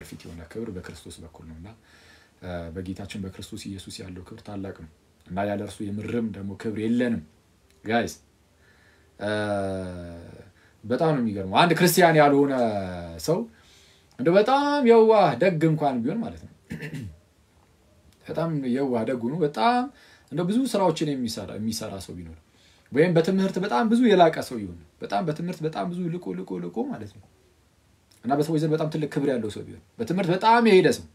በፊት የሆነ ክብር በክርስቶስ በኩል ነውና በጌታችን በክርስቶስ ኢየሱስ ያለው ክብር ታላቅ ነው እና ያለ እርሱ የምርም ደግሞ ክብር የለንም ጋይስ በጣም ነው የሚገርመው አንድ ክርስቲያን ያልሆነ ሰው እንደ በጣም የዋህ ደግ እንኳን ቢሆን ማለት ነው በጣም የዋህ ደግ ነው በጣም እንደ ብዙ ስራዎችን የሚሰራ ሰው ቢኖር ወይም በትምህርት በጣም ብዙ የላቀ ሰው ይሁን በጣም በትምህርት በጣም ብዙ ልቆ ማለት ነው እና በሰዎች ዘንድ በጣም ትልቅ ክብር ያለው ሰው ቢሆን በትምህርት በጣም የሄደ ሰው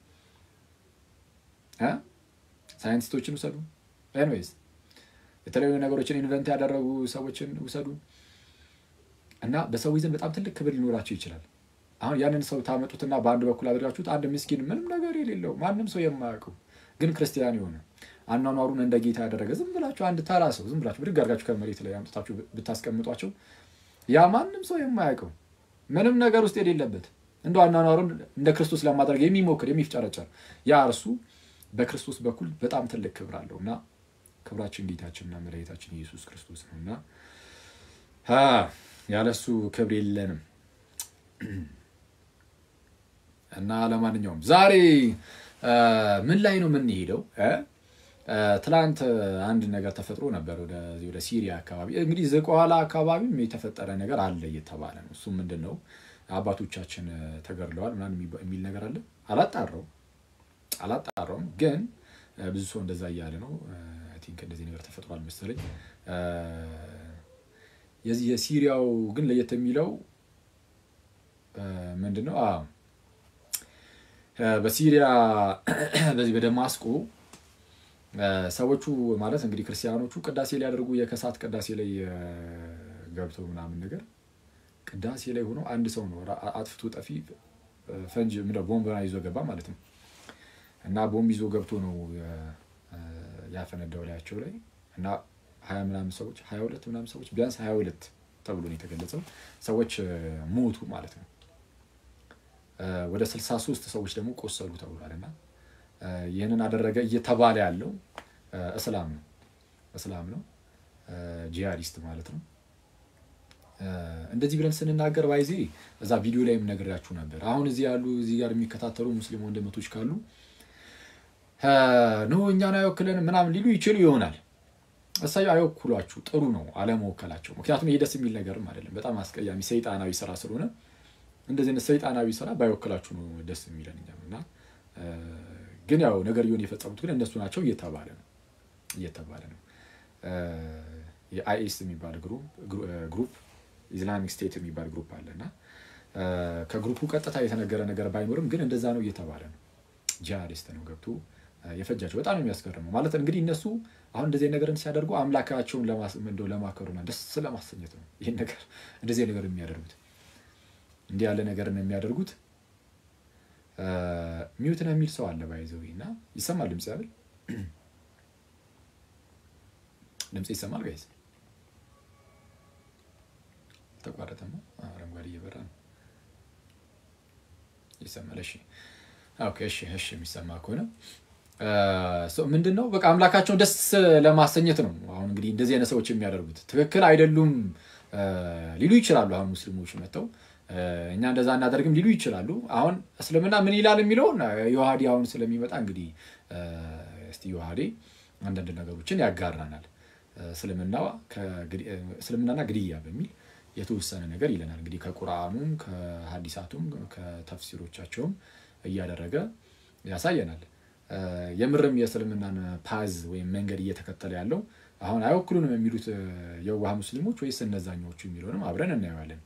ሳይንቲስቶችን ወሰዱ ኤኒዌይስ የተለያዩ ነገሮችን ኢንቨንት ያደረጉ ሰዎችን ወሰዱ እና በሰዎች ዘንድ በጣም ትልቅ ክብር ሊኖራቸው ይችላል አሁን ያንን ሰው ታመጡትና በአንድ በኩል አድርጋችሁት አንድ ምስኪን ምንም ነገር የሌለው ማንንም ሰው የማያውቀው ግን ክርስቲያን የሆነ አኗኗሩን እንደ ጌታ ያደረገ ዝም ብላችሁ አንድ ተራ ሰው ዝም ብላችሁ ብድግ አድርጋችሁ ከመሬት ላይ አምጥታችሁ ብታስቀምጧቸው ያ ማንንም ሰው የማያውቀው ምንም ነገር ውስጥ የሌለበት እንደው አኗኗሩን እንደ ክርስቶስ ለማድረግ የሚሞክር የሚፍጨረጨር ያ እርሱ በክርስቶስ በኩል በጣም ትልቅ ክብር አለውና ክብራችን ጌታችንና መድኃኒታችን ኢየሱስ ክርስቶስ ነውና ያለሱ ክብር የለንም እና ለማንኛውም ዛሬ ምን ላይ ነው ምን ሄደው ትላንት አንድ ነገር ተፈጥሮ ነበር ወደ ሲሪያ አካባቢ እንግዲህ ዘቋላ አካባቢም የተፈጠረ ነገር አለ እየተባለ ነው እሱ ምንድነው አባቶቻችን ተገርለዋል ምናምን የሚል ነገር አለ አላጣራውም ግን ብዙ ሰው እንደዛ ያያለ ነው አይ ቲንክ እንደዚህ ነገር ተፈጥሯል መሰለኝ የሲሪያው ግን ለየት የሚለው ምንድነው በሲሪያ በዚህ በደማስቆ ሰዎቹ ማለት እንግዲህ ክርስቲያኖቹ ቅዳሴ ላይ ያደርጉ የከሳት ቅዳሴ ላይ ገብተው ምናምን ነገር ቅዳሴ ላይ ሆኖ አንድ ሰው ነው አጥፍቶ ጠፊ ፈንጅ ምንድነው ቦምብ ይዞ ገባ ማለት ነው እና ቦምብ ይዞ ገብቶ ነው ያፈነዳው ላያቸው ላይ እና 20 ምናምን ሰዎች 22 ምናምን ሰዎች ቢያንስ 22 ተብሎ ነው የተገለጸው ሰዎች ሞቱ ማለት ነው ወደ 63 ሰዎች ደግሞ ቆሰሉ ተብሏልና ይሄንን አደረገ እየተባለ ያለው እስላም ነው ጂሃዲስት ማለት ነው እንደዚህ ብለን ስንናገር ባይዚ እዛ ቪዲዮ ላይም ነግሬያችሁ ነበር አሁን እዚህ ጋር የሚከታተሉ ሙስሊም ወንድሞች ካሉ ነው እኛን አይወክለን ምናምን ሊሉ ይችላሉ ይሆናል እሳዩ አይወክሏችሁ ጥሩ ነው አለመወከላቸው ምክንያቱም ይሄ ደስ የሚል ነገርም አይደለም በጣም አስቀያሚ ሰይጣናዊ ስራ ስለሆነ እንደዚህ ሰይጣናዊ ስራ ባይወክላችሁ ነው ደስ የሚለኝና ግን ያው ነገር ይሁን የፈጸሙት ግን እነሱ ናቸው እየተባለ ነው የአይኤስ የሚባል ግሩፕ ኢስላሚክ ስቴት የሚባል ግሩፕ አለና ከግሩፑ ቀጥታ የተነገረ ነገር ባይኖርም ግን እንደዛ ነው እየተባለ ነው ጂሃዲስት ነው ገብቶ የፈጃቸው በጣም የሚያስገርመው ማለት እንግዲህ እነሱ አሁን እንደዚህ ነገርን ሲያደርጉ አምላካቸውን ለማከሩና ደስ ለማሰኘት ነው ይሄን ነገር እንደዚህ ነገር የሚያደርጉት እንዲህ ያለ ነገርን የሚያደርጉት ሚውት ነው የሚል ሰው አለ ባይዘውና ይሰማል ድምጽ አይደል ድምጽ ይሰማል ጋይስ ተቋረጠማ አረንጓዴ እየበራ ነው ይሰማል እሺ ኦኬ እሺ የሚሰማ ከሆነ ምንድነው በቃ አምላካቸውን ደስ ለማሰኘት ነው አሁን እንግዲህ እንደዚህ አይነት ሰዎች የሚያደርጉት ትክክል አይደሉም ሊሉ ይችላሉ አሁን ሙስሊሞች መተው እኛ እንደዛ እናደርግም ሊሉ ይችላሉ አሁን እስልምና ምን ይላል የሚለው ዮሐዲ አሁን ስለሚመጣ እንግዲህ እስቲ ዮሐዲ አንዳንድ ነገሮችን ያጋራናል እስልምናና ግድያ በሚል የተወሰነ ነገር ይለናል እንግዲህ ከቁርአኑም ከሐዲሳቱም ከተፍሲሮቻቸውም እያደረገ ያሳየናል የምርም የእስልምናን ፓዝ ወይ መንገድ እየተከተለ ያለው አሁን አይወክሉንም የሚሉት የዋህ ሙስሊሞች ወይስ እነዛኞቹ የሚሉንም አብረን እናያለን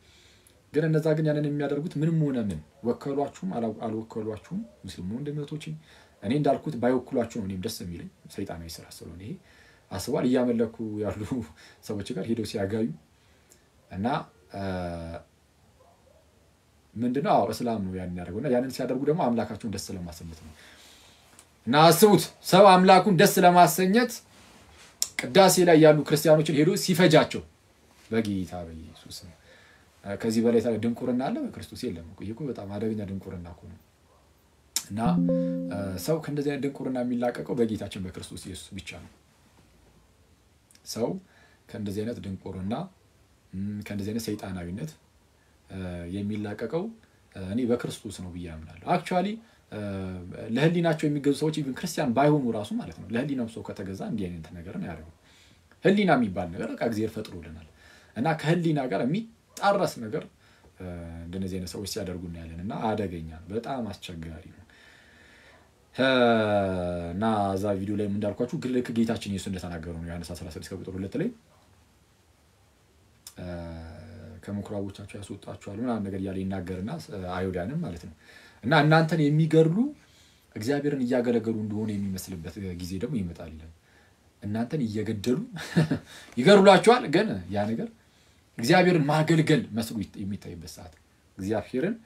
ግን እነዛ ግን ያንን የሚያደርጉት ምንም ሆነ ምን ወከሏችሁም አልወከሏችሁም ሙስሊሙ እንደምቶች እኔ እንዳልኩት ባይወክሏችሁ ነው እኔም ደስ የሚለኝ ሰይጣናዊ ስራ ስለሆነ ይሄ አስዋል እያመለኩ ያሉ ሰዎች ጋር ሄደው ሲያጋዩ እና ምንድነው እስላም ነው ያን ያደርጉና ያንን ሲያደርጉ ደግሞ አምላካቸውን ደስ ለማሰኘት ነው እና አስቡት ሰው አምላኩን ደስ ለማሰኘት ቅዳሴ ላይ ያሉ ክርስቲያኖችን ሄዶ ሲፈጃቸው በጌታ በኢየሱስ ከዚህ በላይ ታዲያ ድንቁርና አለ በክርስቶስ የለም እኮ በጣም አደገኛ ድንቁርና እኮ ነው እና ሰው ከእንደዚህ አይነት ድንቁርና የሚላቀቀው በጌታችን በክርስቶስ ኢየሱስ ብቻ ነው ሰው ከእንደዚህ አይነት ድንቁርና ከእንደዚህ አይነት ሰይጣናዊነት የሚላቀቀው እኔ በክርስቶስ ነው ብዬ አምናለሁ። አክቹአሊ ለህሊናቸው የሚገዙ ሰዎች ኢቭን ክርስቲያን ባይሆኑ ራሱ ማለት ነው ለህሊናው ሰው ከተገዛ እንዲህ አይነት ነገር ነው ያደረገው። ህሊና የሚባል ነገር በቃ እግዚአብሔር ፈጥሮልናል እና ከህሊና ጋር የሚጣረስ ነገር እንደነዚህ አይነት ሰዎች ሲያደርጉ እናያለን እና አደገኛ ነው፣ በጣም አስቸጋሪ ነው። እና እዛ ቪዲዮ ላይ እንዳልኳችሁ ልክ ጌታችን ኢየሱስ እንደተናገረው ነው ዮሐንስ 16:2 ላይ ከምኩራቦቻቸው ያስወጣቸዋል ምናምን ነገር እያለ ይናገርና አይሁዳንም ማለት ነው እና እናንተን የሚገድሉ እግዚአብሔርን እያገለገሉ እንደሆነ የሚመስልበት ጊዜ ደግሞ ይመጣል ይላል። እናንተን እየገደሉ ይገድሏቸዋል፣ ግን ያ ነገር እግዚአብሔርን ማገልገል መስሎ የሚታይበት ሰዓት፣ እግዚአብሔርን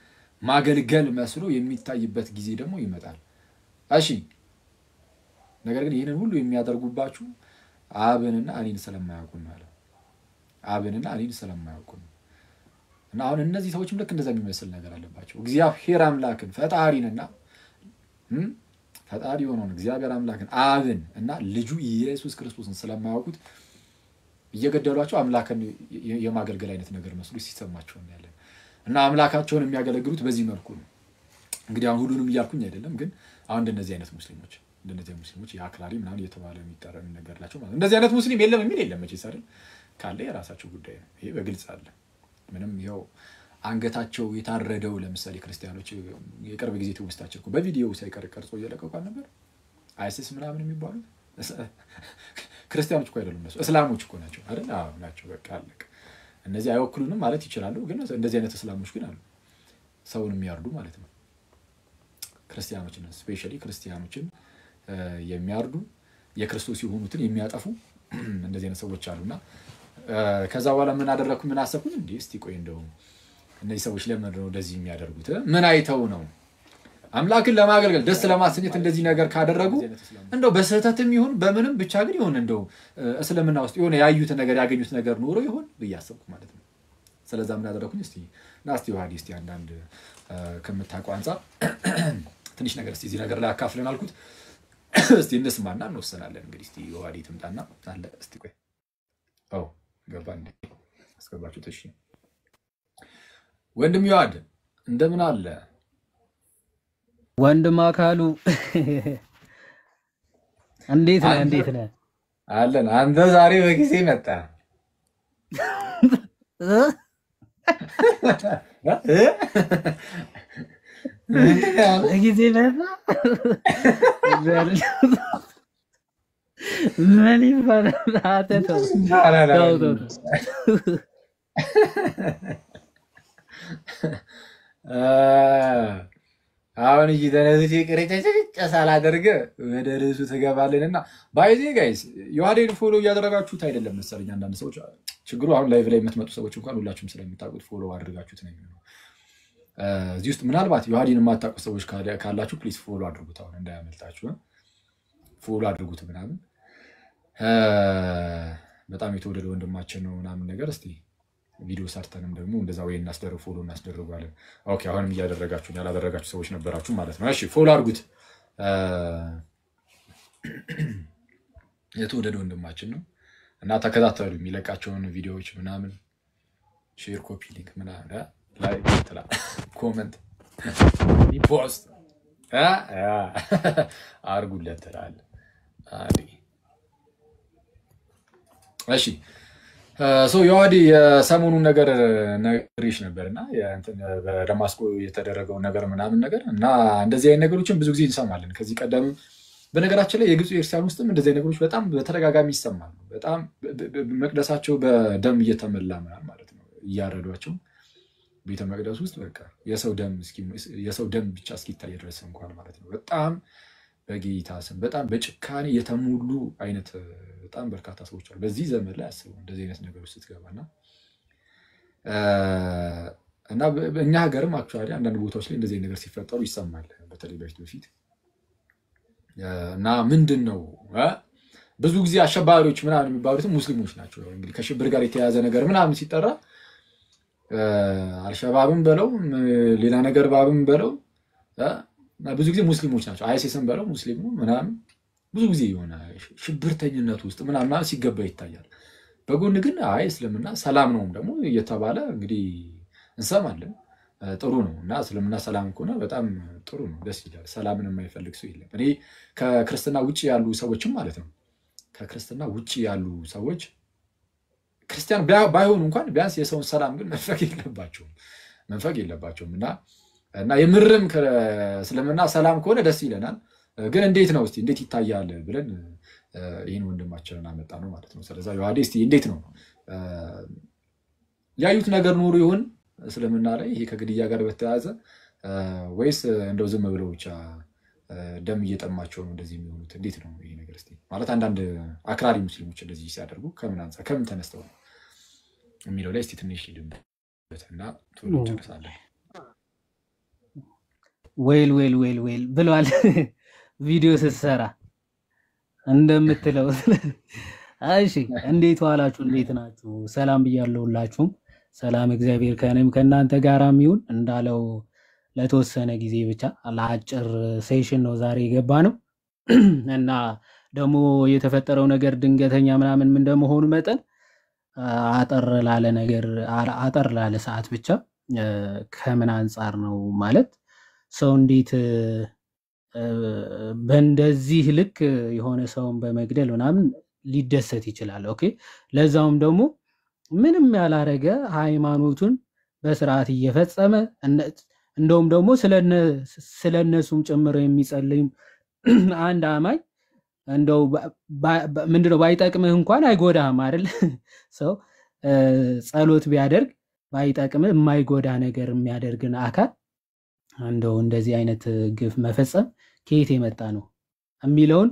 ማገልገል መስሎ የሚታይበት ጊዜ ደግሞ ይመጣል። እሺ ነገር ግን ይሄንን ሁሉ የሚያደርጉባችሁ አብንና እኔን ስለማያውቁ ነው አለ። አብንና እኔን ስለማያውቁ ነው። እና አሁን እነዚህ ሰዎችም ልክ እንደዛ የሚመስል ነገር አለባቸው። እግዚአብሔር አምላክን ፈጣሪንና ፈጣሪ የሆነውን እግዚአብሔር አምላክን አብን እና ልጁ ኢየሱስ ክርስቶስን ስለማያውቁት እየገደሏቸው አምላክን የማገልገል አይነት ነገር መስሎ ሲሰማቸው እናያለን። እና አምላካቸውን የሚያገለግሉት በዚህ መልኩ ነው። እንግዲህ አሁን ሁሉንም እያልኩኝ አይደለም፣ ግን አሁን እንደነዚህ አይነት ሙስሊሞች የአክራሪ ምናምን እየተባለ የሚጠራው ነገርላቸው ማለት እንደዚህ አይነት ሙስሊም የለም የሚል የለም መቼስ አይደል? ካለ የራሳቸው ጉዳይ ነው። ይሄ በግልጽ አለ። ምንም ይኸው አንገታቸው የታረደው ለምሳሌ ክርስቲያኖች የቅርብ ጊዜ ትውስታቸው በቪዲዮ ሳይቀር ቀርጾ እየለቀቁ ነበር። አይሲስ ምናምን የሚባሉት ክርስቲያኖች እኮ አይደሉም፣ እነሱ እስላሞች እኮ ናቸው አይደል? አዎ ናቸው። በቃ አለቀ። እነዚህ አይወክሉንም ማለት ይችላሉ፣ ግን እንደዚህ አይነት እስላሞች ግን አሉ፣ ሰውን የሚያርዱ ማለት ነው። ክርስቲያኖችን ስፔሻሊ ክርስቲያኖችን የሚያርዱ የክርስቶስ የሆኑትን የሚያጠፉ እንደዚህ አይነት ሰዎች አሉና ከዛ በኋላ ምን አደረኩ ምን አሰብኩኝ እንዴ እስቲ ቆይ እንደው እነዚህ ሰዎች ለምን ነው እንደዚህ የሚያደርጉት? ምን አይተው ነው አምላክን ለማገልገል ደስ ለማሰኘት እንደዚህ ነገር ካደረጉ እንደው በስህተትም ይሁን በምንም ብቻ ግን ይሁን እንደው እስልምና ውስጥ የሆነ ያዩት ነገር ያገኙት ነገር ኖሮ ይሁን በያሰብኩ ማለት ነው። ስለዛ ምን አደረኩኝ እስቲ ናስቲ ዋዲ እስቲ አንዳንድ ከምታውቀው አንፃር ትንሽ ነገር እስቲ እዚህ ነገር ላይ አካፍለን አልኩት። እስቲ እንስማና እንወሰናለን። እንግዲህ እስቲ ዋዲ ትምጣና አለ እስቲ ቆይ አው ገባ እንዴ አስገባችሁ ተሽ ወንድም ይዋድ እንደምን አለ ወንድም አካሉ እንዴት ነህ አለን። አንተ ዛሬ በጊዜ መጣ በጊዜ መጣ ምን ይባላል አተተው አሁን እየተነዚህ ቅርጨጭ ሳላደርግ ወደ ርዕሱ ተገባለንና ባይዜ ጋይስ ዮሐዴን ፎሎ እያደረጋችሁት አይደለም መሰለኝ አንዳንድ ሰዎች። ችግሩ አሁን ላይቭ ላይ የምትመጡ ሰዎች እንኳን ሁላችሁም ስለምታውቁት ፎሎ አድርጋችሁት ነው የሚሆነው። እዚህ ውስጥ ምናልባት ዮሐዴን የማታውቁ ሰዎች ካላችሁ ፕሊዝ ፎሎ አድርጉት፣ አሁን እንዳያመልጣችሁ ፎሎ አድርጉት ምናምን። በጣም የተወደደ ወንድማችን ነው ምናምን ነገር። እስቲ ቪዲዮ ሰርተንም ደግሞ እንደዛ ወይ እናስደርግ ፎሎ እናስደርጋለን። ኦኬ አሁንም እያደረጋችሁ ያላደረጋችሁ ሰዎች ነበራችሁ ማለት ነው። እሺ ፎሎ አድርጉት። የተወደደ ወንድማችን ነው እና ተከታተሉ የሚለቃቸውን ቪዲዮዎች ምናምን ሼር ኮፒ ሊንክ ምናምን ላይክ ትላ ኮሜንት ፖስት አርጉለት ትላል። እሺ ዮሐዴ የሰሞኑን ነገር ነግሬሽ ነበርና በደማስቆ የተደረገው ነገር ምናምን ነገር እና እንደዚህ አይነት ነገሮችን ብዙ ጊዜ እንሰማለን ከዚህ ቀደም። በነገራችን ላይ የግብጽ ኤርትራን ውስጥም እንደዚህ ነገሮች በጣም በተደጋጋሚ ይሰማሉ። በጣም መቅደሳቸው በደም እየተመላ ማለት ነው እያረዷቸው ቤተ መቅደስ ውስጥ በቃ የሰው ደም ብቻ እስኪታይ ድረስ እንኳን ማለት ነው። በጣም በጌታ ስም በጣም በጭካኔ የተሞሉ አይነት በጣም በርካታ ሰዎች አሉ በዚህ ዘመን ላይ አስቡ እንደዚህ አይነት ነገሮች ስትገባና እና በእኛ ሀገርም አክቹአሊ አንዳንድ ቦታዎች ላይ እንደዚህ ነገር ሲፈጠሩ ይሰማል። በተለይ በፊት እና ምንድነው ብዙ ጊዜ አሸባሪዎች ምናምን የሚባሉት ሙስሊሞች ናቸው። እንግዲህ ከሽብር ጋር የተያያዘ ነገር ምናምን ሲጠራ አልሸባብም በለው ሌላ ነገር ባብም በለው ብዙ ጊዜ ሙስሊሞች ናቸው። አይሲስም በለው ሙስሊሙ ምናምን ብዙ ጊዜ የሆነ ሽብርተኝነት ውስጥ ምናምን ሲገባ ይታያል። በጎን ግን እስልምና ሰላም ነው ደግሞ እየተባለ እንግዲህ እንሰማለን። ጥሩ ነው እና እስልምና ሰላም ከሆነ በጣም ጥሩ ነው፣ ደስ ይላል። ሰላምን የማይፈልግ ሰው የለም። እኔ ከክርስትና ውጭ ያሉ ሰዎችም ማለት ነው ከክርስትና ውጭ ያሉ ሰዎች ክርስቲያን ባይሆኑ እንኳን ቢያንስ የሰውን ሰላም ግን መንፈግ የለባቸውም እና የምርም እስልምና ሰላም ከሆነ ደስ ይለናል። ግን እንዴት ነው እስቲ እንዴት ይታያል ብለን ይህን ወንድማችንን አመጣ ነው ማለት ነው። ስለዚህ ዮሐዴ እስቲ እንዴት ነው ያዩት ነገር ኖሮ ይሆን እስልምና ላይ ይሄ ከግድያ ጋር በተያያዘ ወይስ እንደው ዝም ብለው ብቻ ደም እየጠማቸው ነው እንደዚህ የሚሆኑት? እንዴት ነው ይሄ ነገር እስቲ ማለት አንዳንድ አክራሪ ሙስሊሞች እንደዚህ ሲያደርጉ ከምን ተነስተው ነው የሚለው ላይ እስቲ ትንሽ ሂድበትና ቶሎ እንጨርሳለን። ወይል ብለዋል ቪዲዮ ስትሰራ እንደምትለው። እሺ እንዴት ዋላችሁ? እንዴት ናችሁ? ሰላም ብያለሁ ሁላችሁም። ሰላም እግዚአብሔር ከእኔም ከእናንተ ጋር ይሁን። እንዳለው ለተወሰነ ጊዜ ብቻ ለአጭር ሴሽን ነው ዛሬ የገባ ነው እና ደግሞ የተፈጠረው ነገር ድንገተኛ ምናምን እንደመሆኑ መጠን አጠር ላለ ሰዓት ብቻ ከምን አንጻር ነው ማለት ሰው እንዴት በእንደዚህ ልክ የሆነ ሰውን በመግደል ምናምን ሊደሰት ይችላል? ኦኬ ለዛውም ደግሞ ምንም ያላረገ ሃይማኖቱን በስርዓት እየፈጸመ እንደውም ደግሞ ስለነሱም ጭምር የሚጸልይ አንድ አማኝ እንደው ምንድነው ባይጠቅምህ እንኳን አይጎዳህም አይደል? ሰው ጸሎት ቢያደርግ ባይጠቅምህ የማይጎዳ ነገር የሚያደርግን አካል እንደው እንደዚህ አይነት ግፍ መፈጸም ከየት የመጣ ነው የሚለውን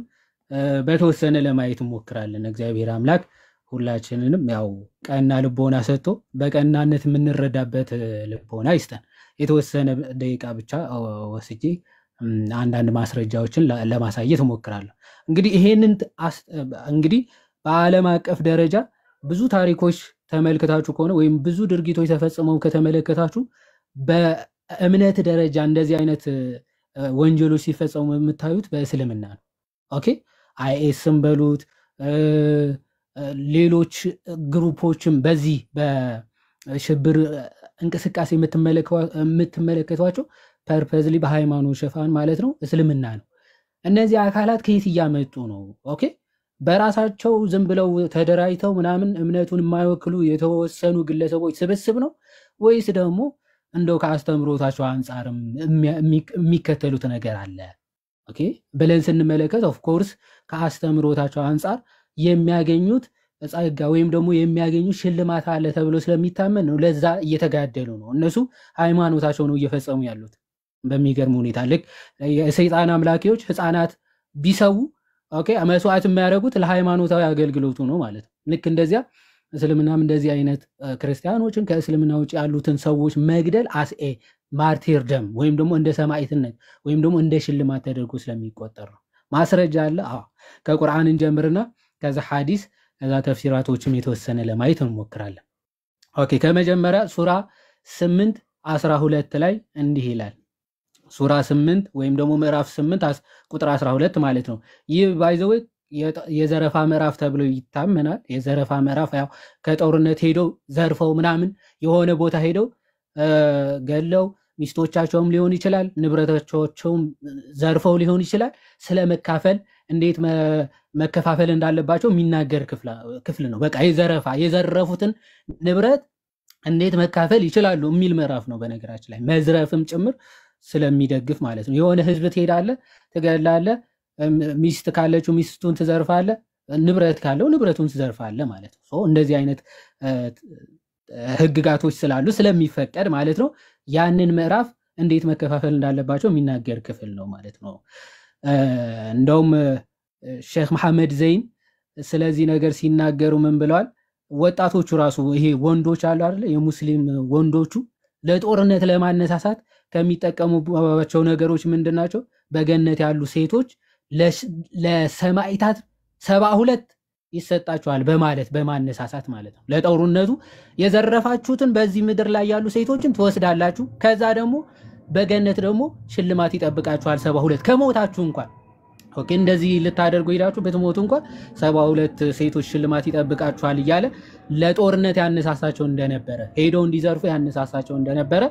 በተወሰነ ለማየት እንሞክራለን። እግዚአብሔር አምላክ ሁላችንንም ያው ቀና ልቦና ሰጥቶ በቀናነት የምንረዳበት ልቦና ይስጠን። የተወሰነ ደቂቃ ብቻ ወስጄ አንዳንድ ማስረጃዎችን ለማሳየት እሞክራለሁ። እንግዲህ ይሄንን እንግዲህ በዓለም አቀፍ ደረጃ ብዙ ታሪኮች ተመልክታችሁ ከሆነ ወይም ብዙ ድርጊቶች ተፈጽመው ከተመለከታችሁ በእምነት ደረጃ እንደዚህ አይነት ወንጀሎች ሲፈጸሙ የምታዩት በእስልምና ነው። ኦኬ አይኤስም በሉት ሌሎች ግሩፖችም በዚህ በሽብር እንቅስቃሴ የምትመለከቷቸው ፐርፐዝሊ በሃይማኖት ሽፋን ማለት ነው እስልምና ነው። እነዚህ አካላት ከየት እያመጡ ነው? ኦኬ በራሳቸው ዝም ብለው ተደራጅተው ምናምን እምነቱን የማይወክሉ የተወሰኑ ግለሰቦች ስብስብ ነው ወይስ ደግሞ እንደው ከአስተምሮታቸው አንጻርም የሚከተሉት ነገር አለ? ኦኬ ብለን ስንመለከት ኦፍ ኮርስ ከአስተምሮታቸው አንጻር የሚያገኙት ጸጋ ወይም ደግሞ የሚያገኙት ሽልማት አለ ተብሎ ስለሚታመን ነው ለዛ እየተጋደሉ ነው። እነሱ ሃይማኖታቸው ነው እየፈጸሙ ያሉት። በሚገርም ሁኔታ ልክ የሰይጣን አምላኪዎች ህፃናት ቢሰው ኦኬ መስዋዕት የሚያደርጉት ለሃይማኖታዊ አገልግሎቱ ነው ማለት ነው። ልክ እንደዚያ እስልምናም እንደዚህ አይነት ክርስቲያኖችን ከእስልምና ውጭ ያሉትን ሰዎች መግደል አስኤ ማርቲር ደም ወይም ደግሞ እንደ ሰማዕትነት ወይም ደግሞ እንደ ሽልማት ተደርጎ ስለሚቆጠር ነው። ማስረጃ አለ። ከቁርአን እንጀምርና ከዛ ሐዲስ ከዛ ተፍሲራቶችም የተወሰነ ለማየት እንሞክራለን። ኦኬ ከመጀመሪያ ሱራ 8:12 ላይ እንዲህ ይላል። ሱራ 8 ወይም ደግሞ ምዕራፍ 8 ቁጥር 12 ማለት ነው። ይህ ባይዘው የዘረፋ ምዕራፍ ተብሎ ይታመናል። የዘረፋ ምዕራፍ ያው ከጦርነት ሄደው ዘርፈው ምናምን የሆነ ቦታ ሄደው ገለው ሚስቶቻቸውም ሊሆን ይችላል ንብረቶቻቸውም ዘርፈው ሊሆን ይችላል ስለመካፈል እንዴት መከፋፈል እንዳለባቸው የሚናገር ክፍል ነው። በቃ የዘረፉትን ንብረት እንዴት መካፈል ይችላሉ የሚል ምዕራፍ ነው። በነገራችን ላይ መዝረፍም ጭምር ስለሚደግፍ ማለት ነው። የሆነ ህዝብ ትሄዳለህ፣ ትገላለህ፣ ሚስት ካለችው ሚስቱን ትዘርፋለህ፣ ንብረት ካለው ንብረቱን ትዘርፋለህ ማለት ነው። እንደዚህ አይነት ህግጋቶች ስላሉ ስለሚፈቀድ ማለት ነው ያንን ምዕራፍ እንዴት መከፋፈል እንዳለባቸው የሚናገር ክፍል ነው ማለት ነው። እንደውም ሼክ መሐመድ ዘይን ስለዚህ ነገር ሲናገሩ ምን ብለዋል? ወጣቶቹ ራሱ ይሄ ወንዶች አሉ አይደል? የሙስሊም ወንዶቹ ለጦርነት ለማነሳሳት ከሚጠቀሙባቸው ነገሮች ምንድናቸው? በገነት ያሉ ሴቶች ለሰማዕታት 72 ይሰጣቸዋል በማለት በማነሳሳት ማለት ነው። ለጦርነቱ የዘረፋችሁትን በዚህ ምድር ላይ ያሉ ሴቶችን ትወስዳላችሁ፣ ከዛ ደግሞ በገነት ደግሞ ሽልማት ይጠብቃችኋል 72 ከሞታችሁ እንኳን ኦኬ እንደዚህ ልታደርጉ ሄዳችሁ በትሞቱ እንኳን 72 ሴቶች ሽልማት ይጠብቃችኋል እያለ ለጦርነት ያነሳሳቸው እንደነበረ ሄደው እንዲዘርፉ ያነሳሳቸው እንደነበረ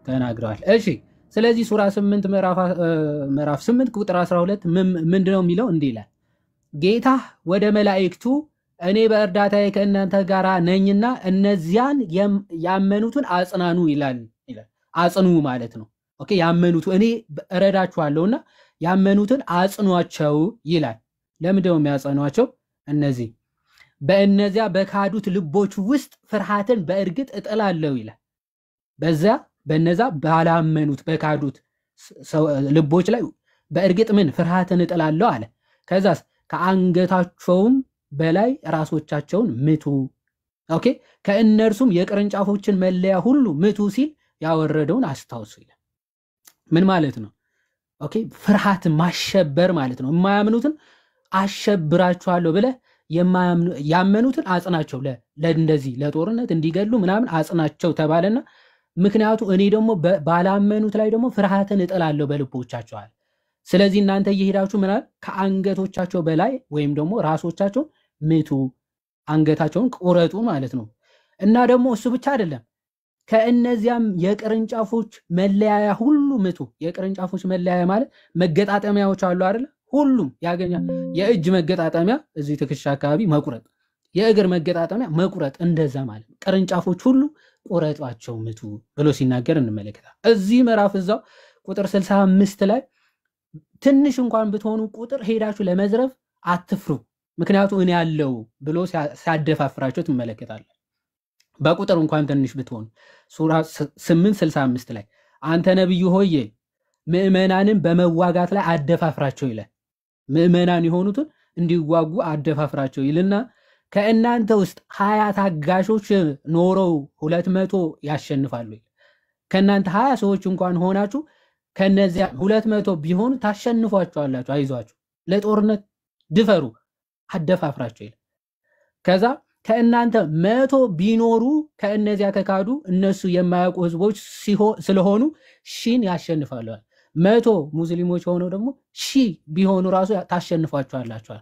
ተናግረዋል። እሺ ስለዚህ ሱራ 8 ምዕራፍ 8 ቁጥር 12 ምንድነው የሚለው? እንዲህ ይላል ጌታ ወደ መላእክቱ እኔ በእርዳታዬ ከእናንተ ጋር ነኝና እነዚያን ያመኑትን አጽናኑ ይላል። አጽኑ ማለት ነው። ኦኬ ያመኑት እኔ እረዳችኋለሁና ያመኑትን አጽኗቸው ይላል። ለምንድነው የሚያጸኗቸው? እነዚህ በእነዚያ በካዱት ልቦች ውስጥ ፍርሃትን በእርግጥ እጥላለሁ ይላል። በነዛ ባላመኑት በካዱት ልቦች ላይ በእርግጥ ምን ፍርሃትን እጥላለሁ አለ። ከዛስ ከአንገታቸውም በላይ ራሶቻቸውን ምቱ። ኦኬ ከእነርሱም የቅርንጫፎችን መለያ ሁሉ ምቱ ሲል ያወረደውን አስታውሱ ይላል። ምን ማለት ነው? ኦኬ ፍርሃት ማሸበር ማለት ነው። የማያምኑትን አሸብራቸዋለሁ ብለህ ያመኑትን አጽናቸው፣ ለእንደዚህ ለጦርነት እንዲገሉ ምናምን አጽናቸው ተባለና ምክንያቱ እኔ ደግሞ ባላመኑት ላይ ደግሞ ፍርሃትን እጥላለሁ በልቦቻቸው አለ። ስለዚህ እናንተ እየሄዳችሁ ምናል ከአንገቶቻቸው በላይ ወይም ደግሞ ራሶቻቸውን ምቱ፣ አንገታቸውን ቁረጡ ማለት ነው። እና ደግሞ እሱ ብቻ አይደለም ከእነዚያም የቅርንጫፎች መለያያ ሁሉ ምቱ። የቅርንጫፎች መለያያ ማለት መገጣጠሚያዎች አሉ አይደል? ሁሉም ያገኛል። የእጅ መገጣጠሚያ እዚህ ትከሻ አካባቢ መቁረጥ፣ የእግር መገጣጠሚያ መቁረጥ፣ እንደዛ ማለት ነው። ቅርንጫፎች ሁሉ ቁረጧቸው ምቱ ብሎ ሲናገር እንመለከታለን። እዚህ ምዕራፍ እዛው ቁጥር 65 ላይ ትንሽ እንኳን ብትሆኑ ቁጥር ሄዳችሁ ለመዝረፍ አትፍሩ ምክንያቱም እኔ ያለው ብሎ ሲያደፋፍራቸው ትመለከታለህ። በቁጥር እንኳን ትንሽ ብትሆኑ ሱራ 8:65 ላይ አንተ ነብዩ ሆይ ምእመናንን በመዋጋት ላይ አደፋፍራቸው ይላል። ምእመናን የሆኑትን እንዲዋጉ አደፋፍራቸው ይልና ከእናንተ ውስጥ 20 ታጋሾች ኖረው 200 ያሸንፋሉ። ከእናንተ 20 ሰዎች እንኳን ሆናችሁ ከነዚያ 200 ቢሆኑ ታሸንፏቸዋላችሁ። አይዟችሁ፣ ለጦርነት ድፈሩ፣ አደፋፍራቸው ይላል። ከዛ ከእናንተ 100 ቢኖሩ ከእነዚያ ከካዱ እነሱ የማያውቁ ህዝቦች ስለሆኑ ሺን ያሸንፋሉ። 100 ሙስሊሞች ሆነው ደግሞ ሺህ ቢሆኑ ራሱ ታሸንፏቸዋላችሁ።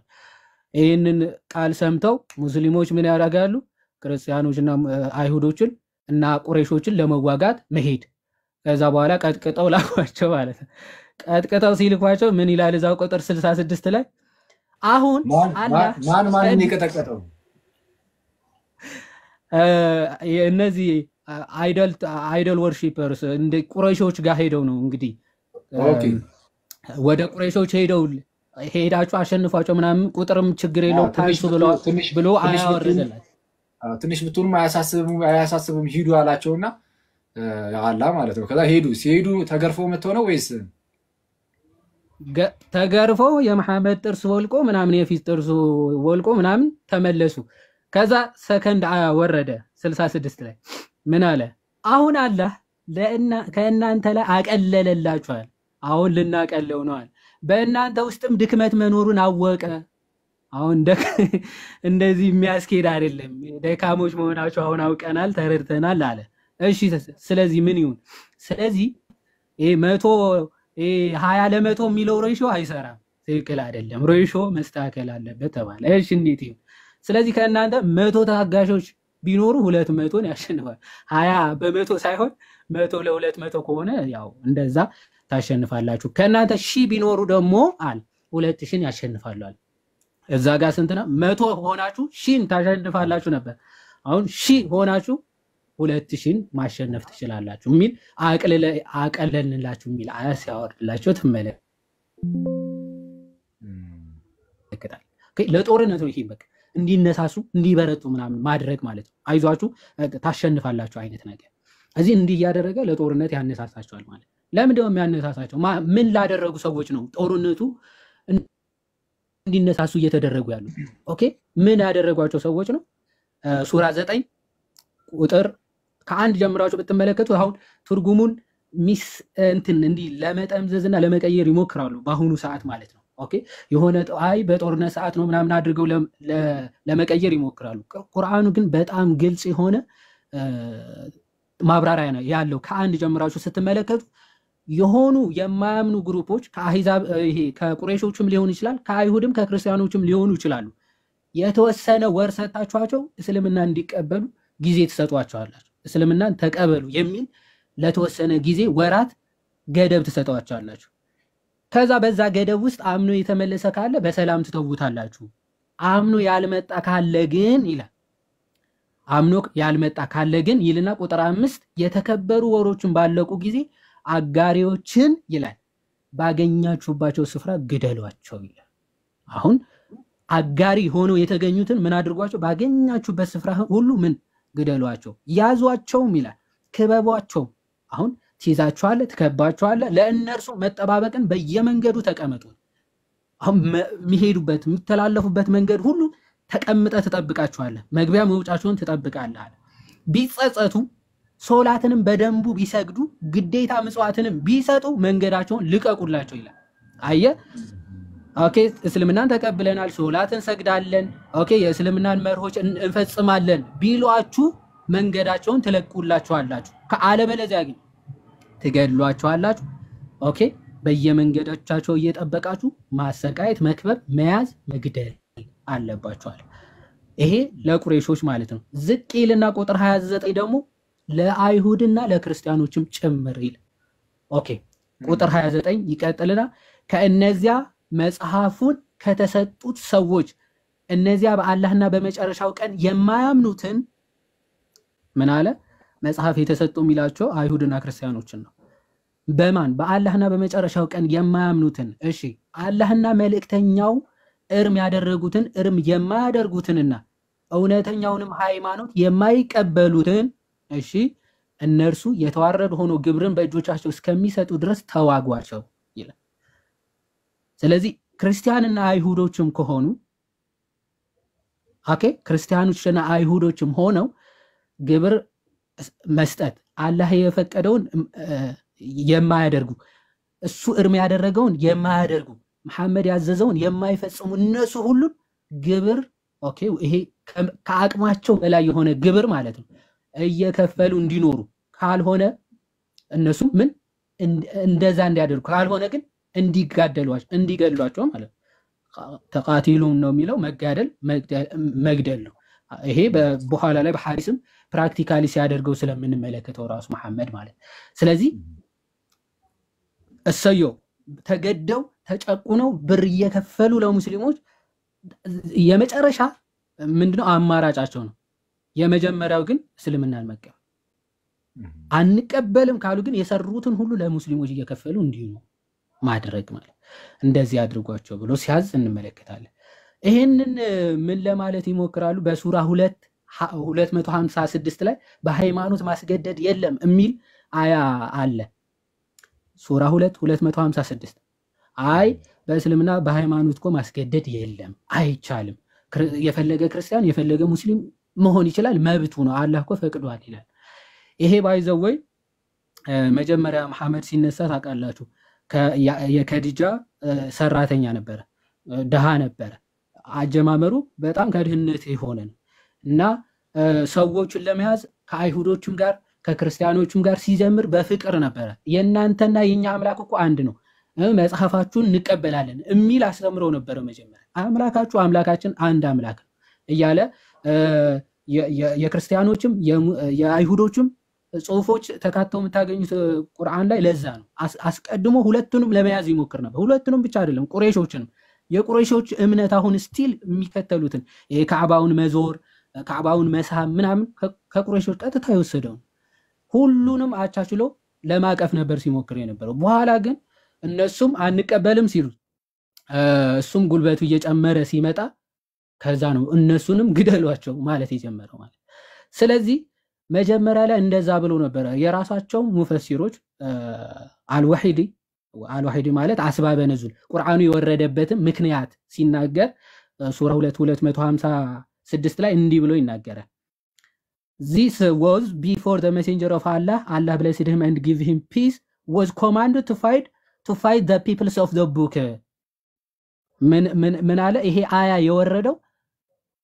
ይህንን ቃል ሰምተው ሙስሊሞች ምን ያደርጋሉ? ክርስቲያኖችና አይሁዶችን እና ቁረይሾችን ለመዋጋት መሄድ። ከዛ በኋላ ቀጥቅጠው ላኳቸው ማለት ነው። ቀጥቅጠው ሲልኳቸው ምን ይላል እዛው ቁጥር 66 ላይ አሁን ማን ይቀጠቀጠው? እነዚህ አይደል ወርሺፐርስ እንደ ቁረይሾች ጋር ሄደው ነው እንግዲህ ወደ ቁረይሾች ሄዳችሁ አሸንፏቸው ምናምን ቁጥርም ችግር የለው ታይሱ ብሎ አያወርደላቸው። ትንሽ ብትሆኑም አያሳስብም ሂዱ አላቸውና አላ ማለት ነው። ከዛ ሲሄዱ ተገርፈው መጥተው ነው ወይስ ተገርፈው የመሐመድ ጥርስ ወልቆ ምናምን የፊት ጥርሱ ወልቆ ምናምን ተመለሱ። ከዛ ሰከንድ ወረደ 66 ላይ ምን አለ? አሁን አላህ ከእናንተ ላይ አቀለለላችኋል። አሁን ልናቀለው ነው አለ። በእናንተ ውስጥም ድክመት መኖሩን አወቀ። አሁን እንደዚህ የሚያስኬድ አይደለም፣ ደካሞች መሆናችሁ አሁን አውቀናል፣ ተረድተናል አለ። እሺ ስለዚህ ምን ይሁን? ስለዚህ 20 ለ100 የሚለው ሬሾ አይሰራም፣ ትክክል አይደለም፣ ሬሾ መስተካከል አለበት ተባለ። እሺ እንዴት ይሁን? ስለዚህ ከእናንተ 100 ታጋሾች ቢኖሩ 200ን ያሸንፋል። 20 በ100 ሳይሆን 100 ለ200 ከሆነ ያው እንደዛ ታሸንፋላችሁ። ከእናንተ 1000 ቢኖሩ ደግሞ 2000 ያሸንፋሉ አለ። እዛ ጋር ስንት ነው? 100 ሆናችሁ 1000 ታሸንፋላችሁ ነበር። አሁን 1000 ሆናችሁ 2000 ማሸነፍ ትችላላችሁ የሚል አቀለልንላችሁ የሚል አያስ ያወርድላችሁ ትመለከታል። ለጦርነት ነው ይሄ በቃ እንዲነሳሱ እንዲበረቱ ምናምን ማድረግ ማለት ነው። አይዟችሁ ታሸንፋላችሁ አይነት ነገር እዚህ እንዲህ ያደረገ ለጦርነት ያነሳሳቸዋል ማለት። ለምንድነው የሚያነሳሳቸው? ምን ላደረጉ ሰዎች ነው ጦርነቱ እንዲነሳሱ እየተደረጉ ያሉ? ኦኬ ምን ያደረጓቸው ሰዎች ነው? ሱራ 9 ቁጥር ከ1 ጀምራችሁ ብትመለከቱ አሁን ትርጉሙን እንዲህ ለመጠምዘዝና ለመቀየር ይሞክራሉ በአሁኑ ሰዓት ማለት ነው። ኦኬ የሆነ በጦርነት ሰዓት ነው ምናምን አድርገው ለመቀየር ይሞክራሉ። ቁርአኑ ግን በጣም ግልጽ የሆነ ማብራሪያ ነው ያለው። ከ1 ጀምራችሁ ስትመለከቱ የሆኑ የማያምኑ ግሩፖች ከአህዛብ ከቁረይሾችም ሊሆኑ ይችላል፣ ከአይሁድም ከክርስቲያኖችም ሊሆኑ ይችላሉ። የተወሰነ ወር ሰጣችኋቸው እስልምና እንዲቀበሉ ጊዜ ትሰጧቸዋላችሁ። እስልምናን ተቀበሉ የሚል ለተወሰነ ጊዜ ወራት ገደብ ትሰጧቸዋላችሁ። ከዛ በዛ ገደብ ውስጥ አምኖ የተመለሰ ካለ በሰላም ትተውታላችሁ። አምኖ ያልመጣ ካለ ግን ይላል አምኖ ያልመጣ ካለ ግን ይልና ቁጥር 5 የተከበሩ ወሮችን ባለቁ ጊዜ አጋሪዎችን ይላል ባገኛችሁባቸው ስፍራ ግደሏቸው ይላል። አሁን አጋሪ ሆኖ የተገኙትን ምን አድርጓቸው? ባገኛችሁበት ስፍራ ሁሉ ምን ግደሏቸው፣ ያዟቸውም ይላል፣ ክበቧቸው። አሁን ትይዛቸዋለ፣ ትከባቸዋለ። ለእነርሱ መጠባበቅን በየመንገዱ ተቀመጡ። አሁን የሚሄዱበት የሚተላለፉበት መንገድ ሁሉ ተቀምጠ ትጠብቃቸዋለ፣ መግቢያ መውጫቸውን ትጠብቃለህ። ቢጸጸቱ ሶላትንም በደንቡ ቢሰግዱ ግዴታ ምጽዋትንም ቢሰጡ መንገዳቸውን ልቀቁላቸው ይላል። አየ ኦኬ፣ እስልምናን ተቀብለናል፣ ሶላትን ሰግዳለን፣ ኦኬ የእስልምናን መርሆች እንፈጽማለን ቢሏችሁ መንገዳቸውን ትለቁላቸዋላችሁ። ከአለበለዚያ ግን ትገድሏቸዋላችሁ። ኦኬ በየመንገዶቻቸው እየጠበቃችሁ ማሰቃየት፣ መክበብ፣ መያዝ፣ መግደል አለባችኋል። ይሄ ለቁረይሾች ማለት ነው። ዝቅ ይልና ቁጥር 29 ደግሞ ለአይሁድና ለክርስቲያኖችም ጭምር ይል። ኦኬ ቁጥር 29 ይቀጥልና ከእነዚያ መጽሐፉን ከተሰጡት ሰዎች እነዚያ በአላህና በመጨረሻው ቀን የማያምኑትን ምን አለ? መጽሐፍ የተሰጡ የሚላቸው አይሁድና ክርስቲያኖችን ነው። በማን? በአላህና በመጨረሻው ቀን የማያምኑትን። እሺ አላህና መልእክተኛው እርም ያደረጉትን እርም የማያደርጉትንና እውነተኛውንም ሃይማኖት የማይቀበሉትን እሺ እነርሱ የተዋረዱ ሆኖ ግብርን በእጆቻቸው እስከሚሰጡ ድረስ ተዋጓቸው ይላል። ስለዚህ ክርስቲያንና አይሁዶችም ከሆኑ ኦኬ ክርስቲያኖችና አይሁዶችም ሆነው ግብር መስጠት አላህ የፈቀደውን የማያደርጉ እሱ እርም ያደረገውን የማያደርጉ መሐመድ ያዘዘውን የማይፈጽሙ እነሱ ሁሉ ግብር ኦኬ ይሄ ከአቅማቸው በላይ የሆነ ግብር ማለት ነው እየከፈሉ እንዲኖሩ ካልሆነ እነሱ ምን እንደዛ እንዲያደርጉ ካልሆነ ግን እንዲገድሏቸው ማለት ነው። ተቃቲሉን ነው የሚለው መግደል ነው። ይሄ በኋላ ላይ በሐዲስም ፕራክቲካሊ ሲያደርገው ስለምንመለከተው ራሱ መሐመድ ማለት። ስለዚህ እሰየው ተገደው ተጨቁነው ብር እየከፈሉ ለሙስሊሞች የመጨረሻ ምንድነው አማራጫቸው ነው። የመጀመሪያው ግን እስልምናን መቀበል። አንቀበልም ካሉ ግን የሰሩትን ሁሉ ለሙስሊሞች እየከፈሉ እንዲሁ ማድረግ ማለት እንደዚህ አድርጓቸው ብሎ ሲያዝ እንመለከታለን። ይሄንን ምን ለማለት ይሞክራሉ? በሱራ 256 ላይ በሃይማኖት ማስገደድ የለም የሚል አያ አለ። ሱራ 256 አይ በእስልምና በሃይማኖት እኮ ማስገደድ የለም አይቻልም፣ የፈለገ ክርስቲያን የፈለገ ሙስሊም መሆን ይችላል፣ መብቱ ነው፣ አላህ እኮ ፈቅዷል ይላል። ይሄ ባይዘወይ መጀመሪያ መሐመድ ሲነሳ ታውቃላችሁ የከዲጃ ሰራተኛ ነበረ፣ ደሃ ነበረ። አጀማመሩ በጣም ከድህነት የሆነን እና ሰዎችን ለመያዝ ከአይሁዶችም ጋር ከክርስቲያኖችም ጋር ሲጀምር በፍቅር ነበረ። የእናንተና የኛ አምላክ እኮ አንድ ነው፣ መጽሐፋችሁን እንቀበላለን የሚል አስተምሮ ነበረ። መጀመሪያ አምላካችሁ አምላካችን አንድ አምላክ እያለ የክርስቲያኖችም የአይሁዶችም ጽሁፎች ተካተው የምታገኙት ቁርአን ላይ ለዛ ነው። አስቀድሞ ሁለቱንም ለመያዝ ይሞክር ነበር። ሁለቱንም ብቻ አይደለም ቁረይሾችንም። የቁረይሾች እምነት አሁን ስቲል የሚከተሉትን የካዕባውን መዞር ካዕባውን መሳም ምናምን ከቁረይሾች ቀጥታ የወሰደው ሁሉንም አቻችሎ ለማቀፍ ነበር ሲሞክር የነበረው። በኋላ ግን እነሱም አንቀበልም ሲሉ እሱም ጉልበቱ እየጨመረ ሲመጣ ከዛ ነው እነሱንም ግደሏቸው ማለት የጀመረው ማለት። ስለዚህ መጀመሪያ ላይ እንደዛ ብሎ ነበረ። የራሳቸው ሙፈሲሮች አልዋሂዲ ማለት አስባበ ነዙል ቁርአኑ የወረደበትን ምክንያት ሲናገር ሱራ 256 ላይ እንዲህ ብሎ ይናገራል። This was before the messenger of Allah blessed him and give him peace was commanded to fight the peoples of the book. ምን አለ? ይሄ አያ የወረደው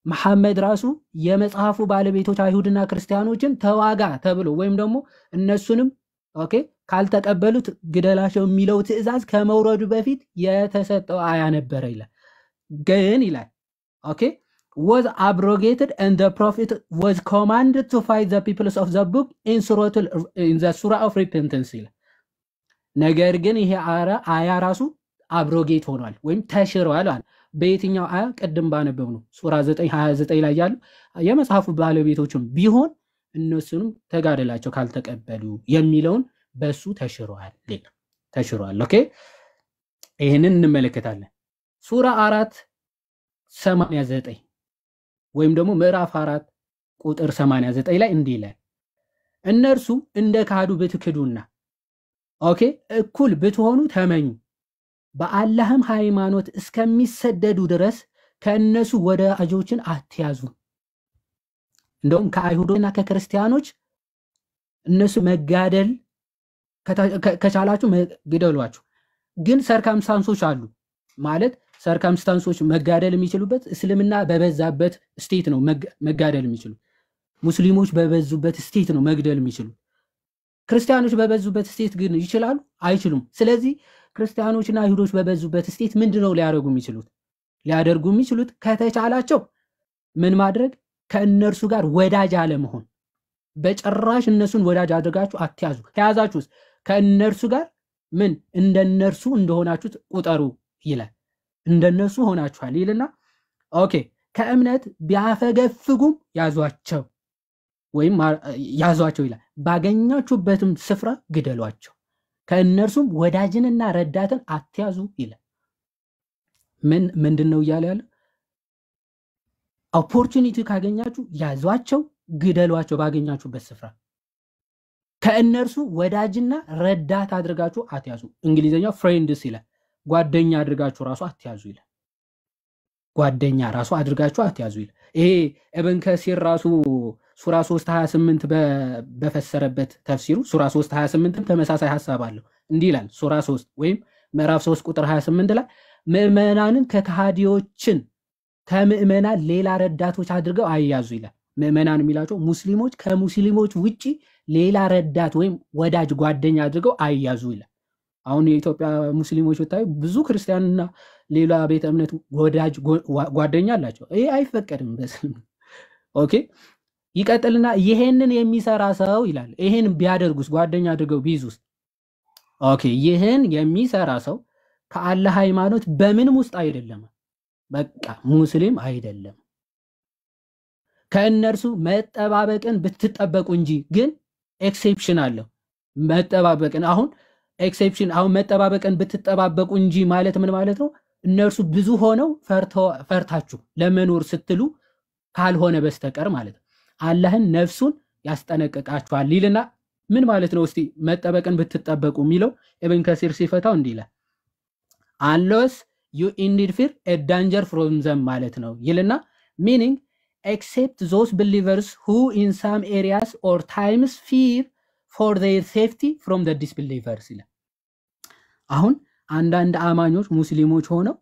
መሐመድ ራሱ የመጽሐፉ ባለቤቶች አይሁድና ክርስቲያኖችን ተዋጋ ተብሎ ወይም ደግሞ እነሱንም ኦኬ ካልተቀበሉት ግደላቸው የሚለው ትዕዛዝ ከመውረዱ በፊት የተሰጠው አያ ነበረ ይላል። ግን ይላል ኦኬ was abrogated and the prophet was commanded to fight the peoples of the book in the surah of repentance ይላል። ነገር ግን ይሄ አያ ራሱ አብሮጌት ሆኗል ወይም ተሽሯል አለ። በየትኛው አያ? ቅድም ባነበብ ነው ሱራ 9:29 ላይ ያሉ የመጽሐፉ ባለቤቶችም ቢሆን እነሱንም ተጋደላቸው ካልተቀበሉ የሚለውን በሱ ተሽሯል። ኦኬ ይሄንን እንመለከታለን። ሱራ 4:89 ወይም ደግሞ ምዕራፍ 4 ቁጥር 89 ላይ እንዲህ ይላል እነርሱ እንደ ካዱ ብትክዱና ኦኬ እኩል ብትሆኑ ተመኙ በአላህም ሃይማኖት እስከሚሰደዱ ድረስ ከእነሱ ወዳጆችን አትያዙ። እንደውም ከአይሁዶችና ከክርስቲያኖች እነሱ መጋደል ከቻላችሁ ግደሏቸው። ግን ሰርከምስታንሶች አሉ ማለት ሰርከምስታንሶች መጋደል የሚችሉበት እስልምና በበዛበት ስቴት ነው መጋደል የሚችሉ። ሙስሊሞች በበዙበት ስቴት ነው መግደል የሚችሉ። ክርስቲያኖች በበዙበት ስቴት ግን ይችላሉ? አይችሉም። ስለዚህ ክርስቲያኖችና አይሁዶች በበዙበት ስቴት ምንድነው ሊያደርጉ የሚችሉት ከተቻላቸው ምን ማድረግ? ከእነርሱ ጋር ወዳጅ አለመሆን። በጭራሽ እነሱን ወዳጅ አድርጋችሁ አትያዙ። ከያዛችሁስ ከእነርሱ ጋር ምን እንደነርሱ እንደሆናችሁት ቁጠሩ ይላል። እንደነሱ ሆናችኋል ይልና ኦኬ ከእምነት ቢያፈገፍጉም ያዟቸው ይላል። ባገኛችሁበትም ስፍራ ግደሏቸው፣ ከእነርሱም ወዳጅንና ረዳትን አትያዙ ይላል። ምንድነው እያለ ያለው? ኦፖርቹኒቲ ካገኛችሁ ያዟቸው፣ ግደሏቸው ባገኛችሁበት ስፍራ። ከእነርሱ ወዳጅና ረዳት አድርጋችሁ አትያዙ። እንግሊዘኛው ፍሬንድስ ይላል። ጓደኛ አድርጋችሁ ራሱ አትያዙ ይላል። ጓደኛ ራሱ አድርጋችሁ አትያዙ ይላል። ይሄ ኢብን ከሲር ራሱ ሱራ 3:28 በፈሰረበት ተፍሲሩ ሱራ 3:28 ተመሳሳይ ሐሳብ አለው። እንዲህ ይላል ሱራ 3 ወይም ምዕራፍ 3 ቁጥር 28 ላይ ምዕመናንን ከካህዲዎችን ከምዕመናን ሌላ ረዳቶች አድርገው አይያዙ ይላል። ምዕመናን የሚላቸው ሙስሊሞች ከሙስሊሞች ውጪ ሌላ ረዳት ወይም ወዳጅ ጓደኛ አድርገው አይያዙ ይላል። አሁን የኢትዮጵያ ሙስሊሞች ብታዩ ብዙ ክርስቲያንና ሌላ ቤተ እምነት ወዳጅ ጓደኛ አላቸው። ይሄ አይፈቀድም በእስልምና። ኦኬ ይቀጥልና ይሄንን የሚሰራ ሰው ይላል ይሄን ቢያደርጉስ ጓደኛ አድርገው ቢይዙስ ኦኬ ይሄን የሚሰራ ሰው ከአላህ ሃይማኖት በምንም ውስጥ አይደለም፣ በቃ ሙስሊም አይደለም። ከእነርሱ መጠባበቅን ብትጠበቁ እንጂ ግን ኤክሴፕሽን አለው። መጠባበቅን አሁን መጠባበቅን ብትጠባበቁ እንጂ ማለት ምን ማለት ነው? እነርሱ ብዙ ሆነው ፈርታችሁ ለመኖር ስትሉ ካልሆነ በስተቀር ማለት ነው። አላህን ነፍሱን ያስጠነቅቃችኋል ይልና ምን ማለት ነው? እስቲ መጠበቅን ብትጠበቁ የሚለው ኢብን ከሲር ሲፈታው እንዲህ ይላል unless you indeed fear a danger from them ማለት ነው ይልና meaning except those believers who in some areas or times fear for their safety from the disbelievers ይላል። አሁን አንዳንድ አማኞች ሙስሊሞች ሆነው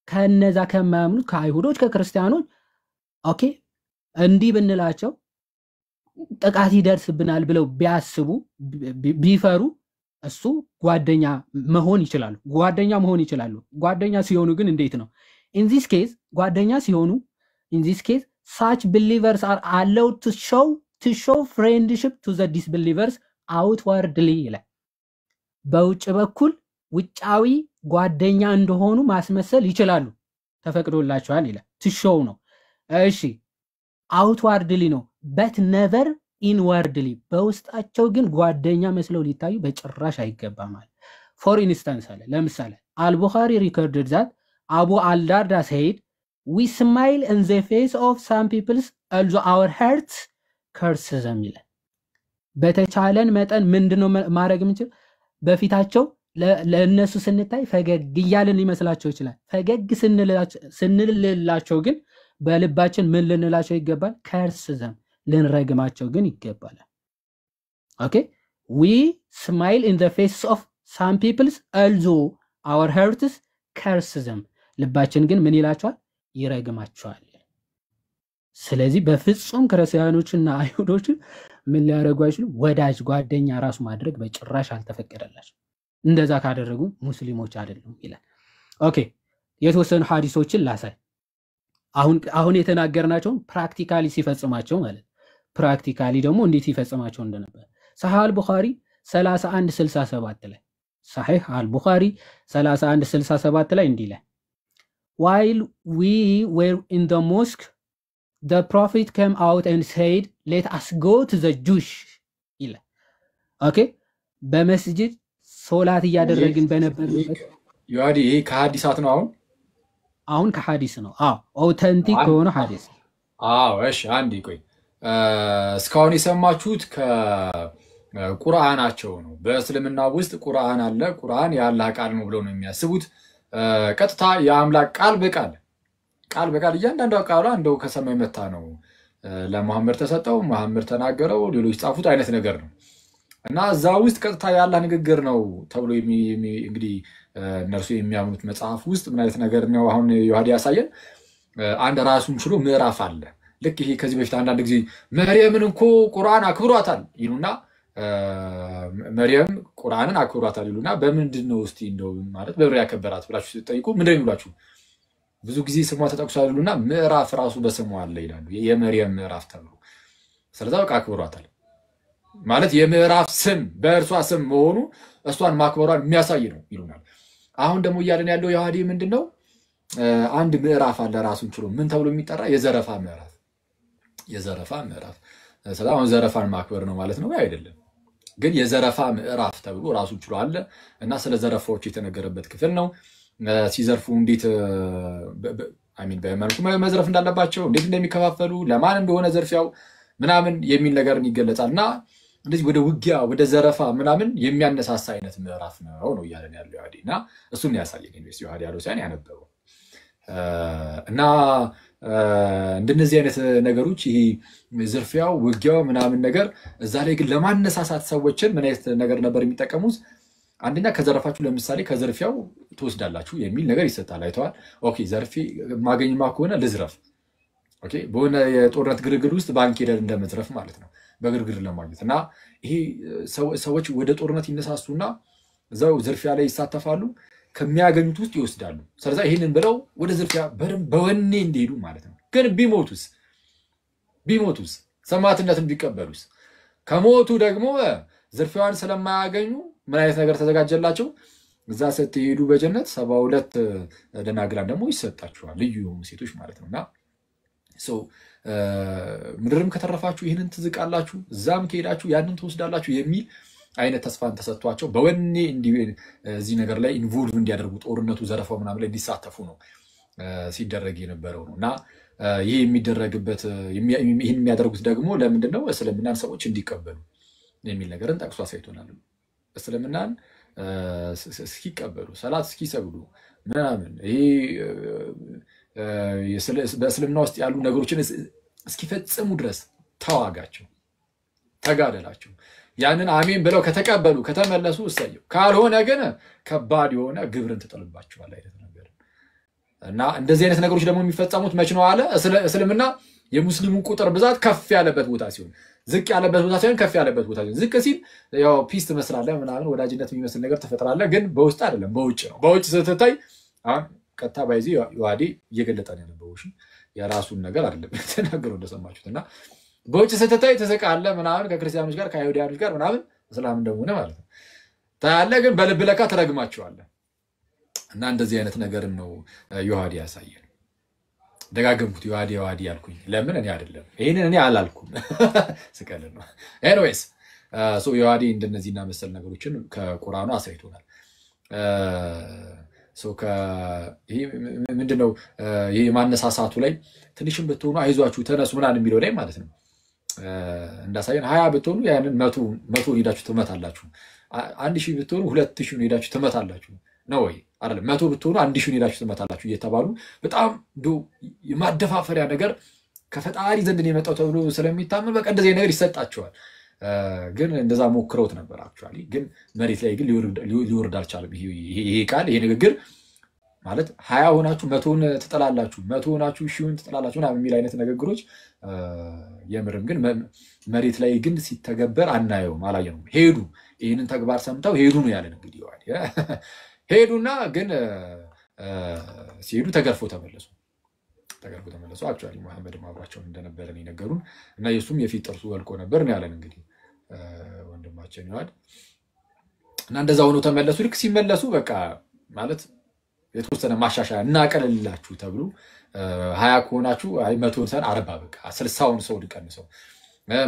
ከነዛ ከማያምኑት ከአይሁዶች ከክርስቲያኖች ኦኬ እንዲህ ብንላቸው ጥቃት ይደርስብናል ብለው ቢያስቡ ቢፈሩ እሱ ጓደኛ መሆን ይችላሉ። ጓደኛ ሲሆኑ ግን እንዴት ነው? in this case ጓደኛ ሲሆኑ in this case such believers are allowed to show friendship to the disbelievers outwardly ይላል። በውጭ በኩል ውጫዊ ጓደኛ እንደሆኑ ማስመሰል ይችላሉ፣ ተፈቅዶላቸዋል ይላል። to show ነው እሺ፣ outwardly ነው but never inwardly በውስጣቸው ግን ጓደኛ መስለው ሊታዩ በጭራሽ አይገባም። for instance አለ ለምሳሌ አልቡኻሪ recorded that Abu al-Darda said we smile in the face of some people although our hearts curse them ይላል። በተቻለን መጠን ምንድነው ማድረግ የምንችል? በፊታቸው ለነሱ ስንታይ ፈገግ እያልን ሊመስላቸው ይችላል። ፈገግ ስንልላቸው ግን በልባችን ምን ልንላቸው ይገባል? curse them ልንረግማቸው ግን ይገባል። ኦኬ we smile in the faces of some people although our hearts curse them ልባችን ግን ምን ይላቸዋል? ይረግማቸዋል። ስለዚህ በፍጹም ክርስቲያኖችና አይሁዶች ምን ሊያደርጉ አይችሉም? ወዳጅ ጓደኛ ራሱ ማድረግ በጭራሽ አልተፈቀደላቸው። እንደዛ ካደረጉ ሙስሊሞች አይደሉም ይላል። ኦኬ የተወሰኑ ሐዲሶችን ላሳይ። አሁን የተናገርናቸው ፕራክቲካሊ ሲፈጽማቸው ማለት ፕራክቲካሊ ደግሞ እንዴት ይፈጽማቸው እንደነበር ሰሒህ አልቡኻሪ 3167 ላይ ሰሒህ አልቡኻሪ 3167 ላይ እንዲህ ይላል while we were in the mosque the prophet came out and said let us go to the Jews ይላል ኦኬ በመስጂድ ሶላት እያደረግን በነበርበት ዮሐዲ ይሄ ከሐዲሳት ነው አሁን ከሐዲስ ነው ኦተንቲክ ከሆነ ሐዲስ እሺ አንዴ ቆይ እስካሁን የሰማችሁት ከቁርአናቸው ነው በእስልምና ውስጥ ቁርአን አለ ቁርአን የአላህ ቃል ነው ብለው ነው የሚያስቡት ቀጥታ የአምላክ ቃል በቃል እያንዳንዱ ቃሏ እንደው ከሰማይ መታ ነው ለመሐመድ ተሰጠው መሐመድ ተናገረው ሌሎች ጻፉት አይነት ነገር ነው እና እዛ ውስጥ ቀጥታ የአላህ ንግግር ነው ተብሎ እንግዲህ እነርሱ የሚያምኑት መጽሐፍ ውስጥ ምን አይነት ነገር ነው አሁን ዮሐዲ ያሳየን አንድ ራሱን ችሎ ምዕራፍ አለ ልክ ይሄ ከዚህ በፊት አንዳንድ ጊዜ መርየምን እንኮ ቁርአን አክብሯታል ይሉና መርየም ቁርአንን አክብሯታል ይሉና በምንድነው እስቲ እንደው ማለት በብር ያከበራት ብላችሁ ሲጠይቁ ምንድነው ይሉላችሁ ብዙ ጊዜ ስሟ ተጠቅሷል ይሉና ምዕራፍ ራሱ በስሟ አለ ይላሉ የመርየም ምዕራፍ ተብሎ ስለዚህ በቃ አክብሯታል ማለት የምዕራፍ ስም በእርሷ ስም መሆኑ እሷን ማክበሯን የሚያሳይ ነው ይሉናል አሁን ደግሞ እያለን ያለው ዮሐዲ ምንድነው አንድ ምዕራፍ አለ ራሱን ችሎ ምን ተብሎ የሚጠራ የዘረፋ ምዕራፍ ስለዚህ አሁን ዘረፋን ማክበር ነው ማለት ነው አይደለም ግን የዘረፋ ምዕራፍ ተብሎ ራሱን ችሎ አለ እና ስለ ዘረፋዎች የተነገረበት ክፍል ነው ሲዘርፉ እንዴት በመልኩ መዝረፍ እንዳለባቸው እንዴት እንደሚከፋፈሉ ለማን እንደሆነ ዘርፊያው ምናምን የሚል ነገርን ይገለጻልና እንደዚህ ወደ ውጊያ ወደ ዘረፋ ምናምን የሚያነሳሳ አይነት ምዕራፍ ነው እያለን ያለው ዮሐዲና እሱን ያሳየን ኢንቨስት ዮሐዲ ያለው ሳይሆን ያነበበው እና እንደነዚህ አይነት ነገሮች ይሄ ዝርፊያው ውጊያው ምናምን ነገር እዛ ላይ ግን ለማነሳሳት ሰዎችን ምን አይነት ነገር ነበር የሚጠቀሙት አንደኛ ከዘረፋችሁ ለምሳሌ ከዘርፊያው ትወስዳላችሁ የሚል ነገር ይሰጣል አይተዋል ኦኬ ዘርፊ ማገኝማ ከሆነ ልዝረፍ ኦኬ በሆነ የጦርነት ግርግር ውስጥ ባንክ ሄደን እንደመዝረፍ ማለት ነው በግርግር ለማግኘት እና ይሄ ሰዎች ወደ ጦርነት ይነሳሱና እዛው ዝርፊያ ላይ ይሳተፋሉ ከሚያገኙት ውስጥ ይወስዳሉ ስለዚህ ይሄንን ብለው ወደ ዝርፊያ በወኔ እንዲሄዱ ማለት ነው ግን ቢሞቱስ ሰማዕትነትን ቢቀበሉስ ከሞቱ ደግሞ ዝርፊያዋን ስለማያገኙ ምን አይነት ነገር ተዘጋጀላቸው እዛ ስትሄዱ በጀነት 72 ደናግላን ደግሞ ይሰጣቸዋል ልዩ ሴቶች ማለት ነውና ምድርም ከተረፋችሁ ይሄንን ትዝቃላችሁ እዛም ከሄዳችሁ ያንን ትወስዳላችሁ የሚል አይነት ተስፋን ተሰጥቷቸው በወኔ እዚህ ነገር ላይ ኢንቮልቭ እንዲያደርጉ ጦርነቱ ዘረፋው ምናምን ላይ እንዲሳተፉ ነው ሲደረግ የነበረው ነውና ይሄ የሚደረግበት ይሄን የሚያደርጉት ደግሞ ለምንድነው እስልምናን ሰዎች እንዲቀበሉ የሚል ነገርን ጠቅሶ አሳይቶናል እስልምናን እስኪቀበሉ ሰላት እስኪሰግዱ ምናምን ይሄ በእስልምና ውስጥ ያሉ ነገሮችን እስኪፈጽሙ ድረስ ተዋጋቸው ተጋደላቸው ያንን አሜን ብለው ከተቀበሉ ከተመለሱ እሰየው ካልሆነ ግን ከባድ የሆነ ግብርን ተጠልባቸዋል አይነት ነገር እና እንደዚህ አይነት ነገሮች ደግሞ የሚፈጸሙት መች ነው አለ እስልምና የሙስሊሙ ቁጥር ብዛት ከፍ ያለበት ቦታ ሲሆን ዝቅ ያለበት ቦታ ሲሆን ከፍ ያለበት ቦታ ሲሆን ዝቅ ሲል ያው ፒስ ትመስላለህ ምናምን ወዳጅነት የሚመስል ነገር ተፈጥራለህ ግን በውስጥ አይደለም በውጭ ነው በውጭ ስትታይ አሁን ቀጥታ ባይዚ ዮሐዲ እየገለጠ ነው ያነበው የራሱን ነገር አይደለም ተናገረው እንደሰማችሁትና በውጭ ስትታይ ተሰቃለ ምናምን ከክርስቲያኖች ጋር ከአይሁዳኖች ጋር ምናምን እስላም እንደሆነ ማለት ነው ታያለ ግን በልብ ለካ ተረግማቸዋል እና እንደዚህ አይነት ነገር ነው ዮሐዲ ያሳየን ደጋገምኩት ዮሐዲ ያልኩኝ ለምን እኔ አይደለም ይሄንን እኔ አላልኩም ስቀል ነው ኤኒዌይስ ዮሐዲ እንደነዚህና መሰል ነገሮችን ከቁርአኑ አሳይቶናል ይሄ ምንድነው ይሄ ማነሳሳቱ ላይ ትንሽም ብትሆኑ አይዟችሁ ተነሱ ምናምን የሚለው ላይ ማለት ነው እንዳሳየን 20 ብትሆኑ ያንን 100 ሄዳችሁ ትመታላችሁ 1000 ብትሆኑ 2000 ሄዳችሁ ትመታላችሁ ነው ወይ አይደለም 100 ብትሆኑ 1000 ሄዳችሁ ትመታላችሁ እየተባሉ በጣም የማደፋፈሪያ ነገር ከፈጣሪ ዘንድ ነው የመጣው ተብሎ ስለሚታመን በቃ እንደዚህ ነገር ይሰጣቸዋል ግን እንደዛ ሞክረውት ነበር አክቹአሊ ግን መሬት ላይ ግን ሊወርድ አልቻለም ይሄ ቃል ይሄ ንግግር ማለት 20 ሆናችሁ 100ን ትጠላላችሁ 100 ሆናችሁ 1000ን ትጠላላችሁ እና የሚል አይነት ንግግሮች የምርም ግን መሬት ላይ ግን ሲተገበር አናየውም አላየነውም ሄዱ ይሄንን ተግባር ሰምተው ሄዱ ነው ያለን እንግዲህ ሄዱና ግን ሲሄዱ ተገርፎ ተመለሱ ተገርፎ ተመለሱ። አክቹዋሊ መሐመድ አብሯቸውን እንደነበረ ነው የነገሩን እና የሱም የፊት ጥርሱ ወልቆ ነበር ነው ያለን እንግዲህ ወንድማችን ይዋድ እና እንደዛ ሆኖ ተመለሱ። ልክ ሲመለሱ በቃ ማለት የተወሰነ ማሻሻያ እናቀልላችሁ ተብሎ 20 ከሆናችሁ አይ 100 እንሰን 40 በቃ 60ውን ሰው ልቀንሰው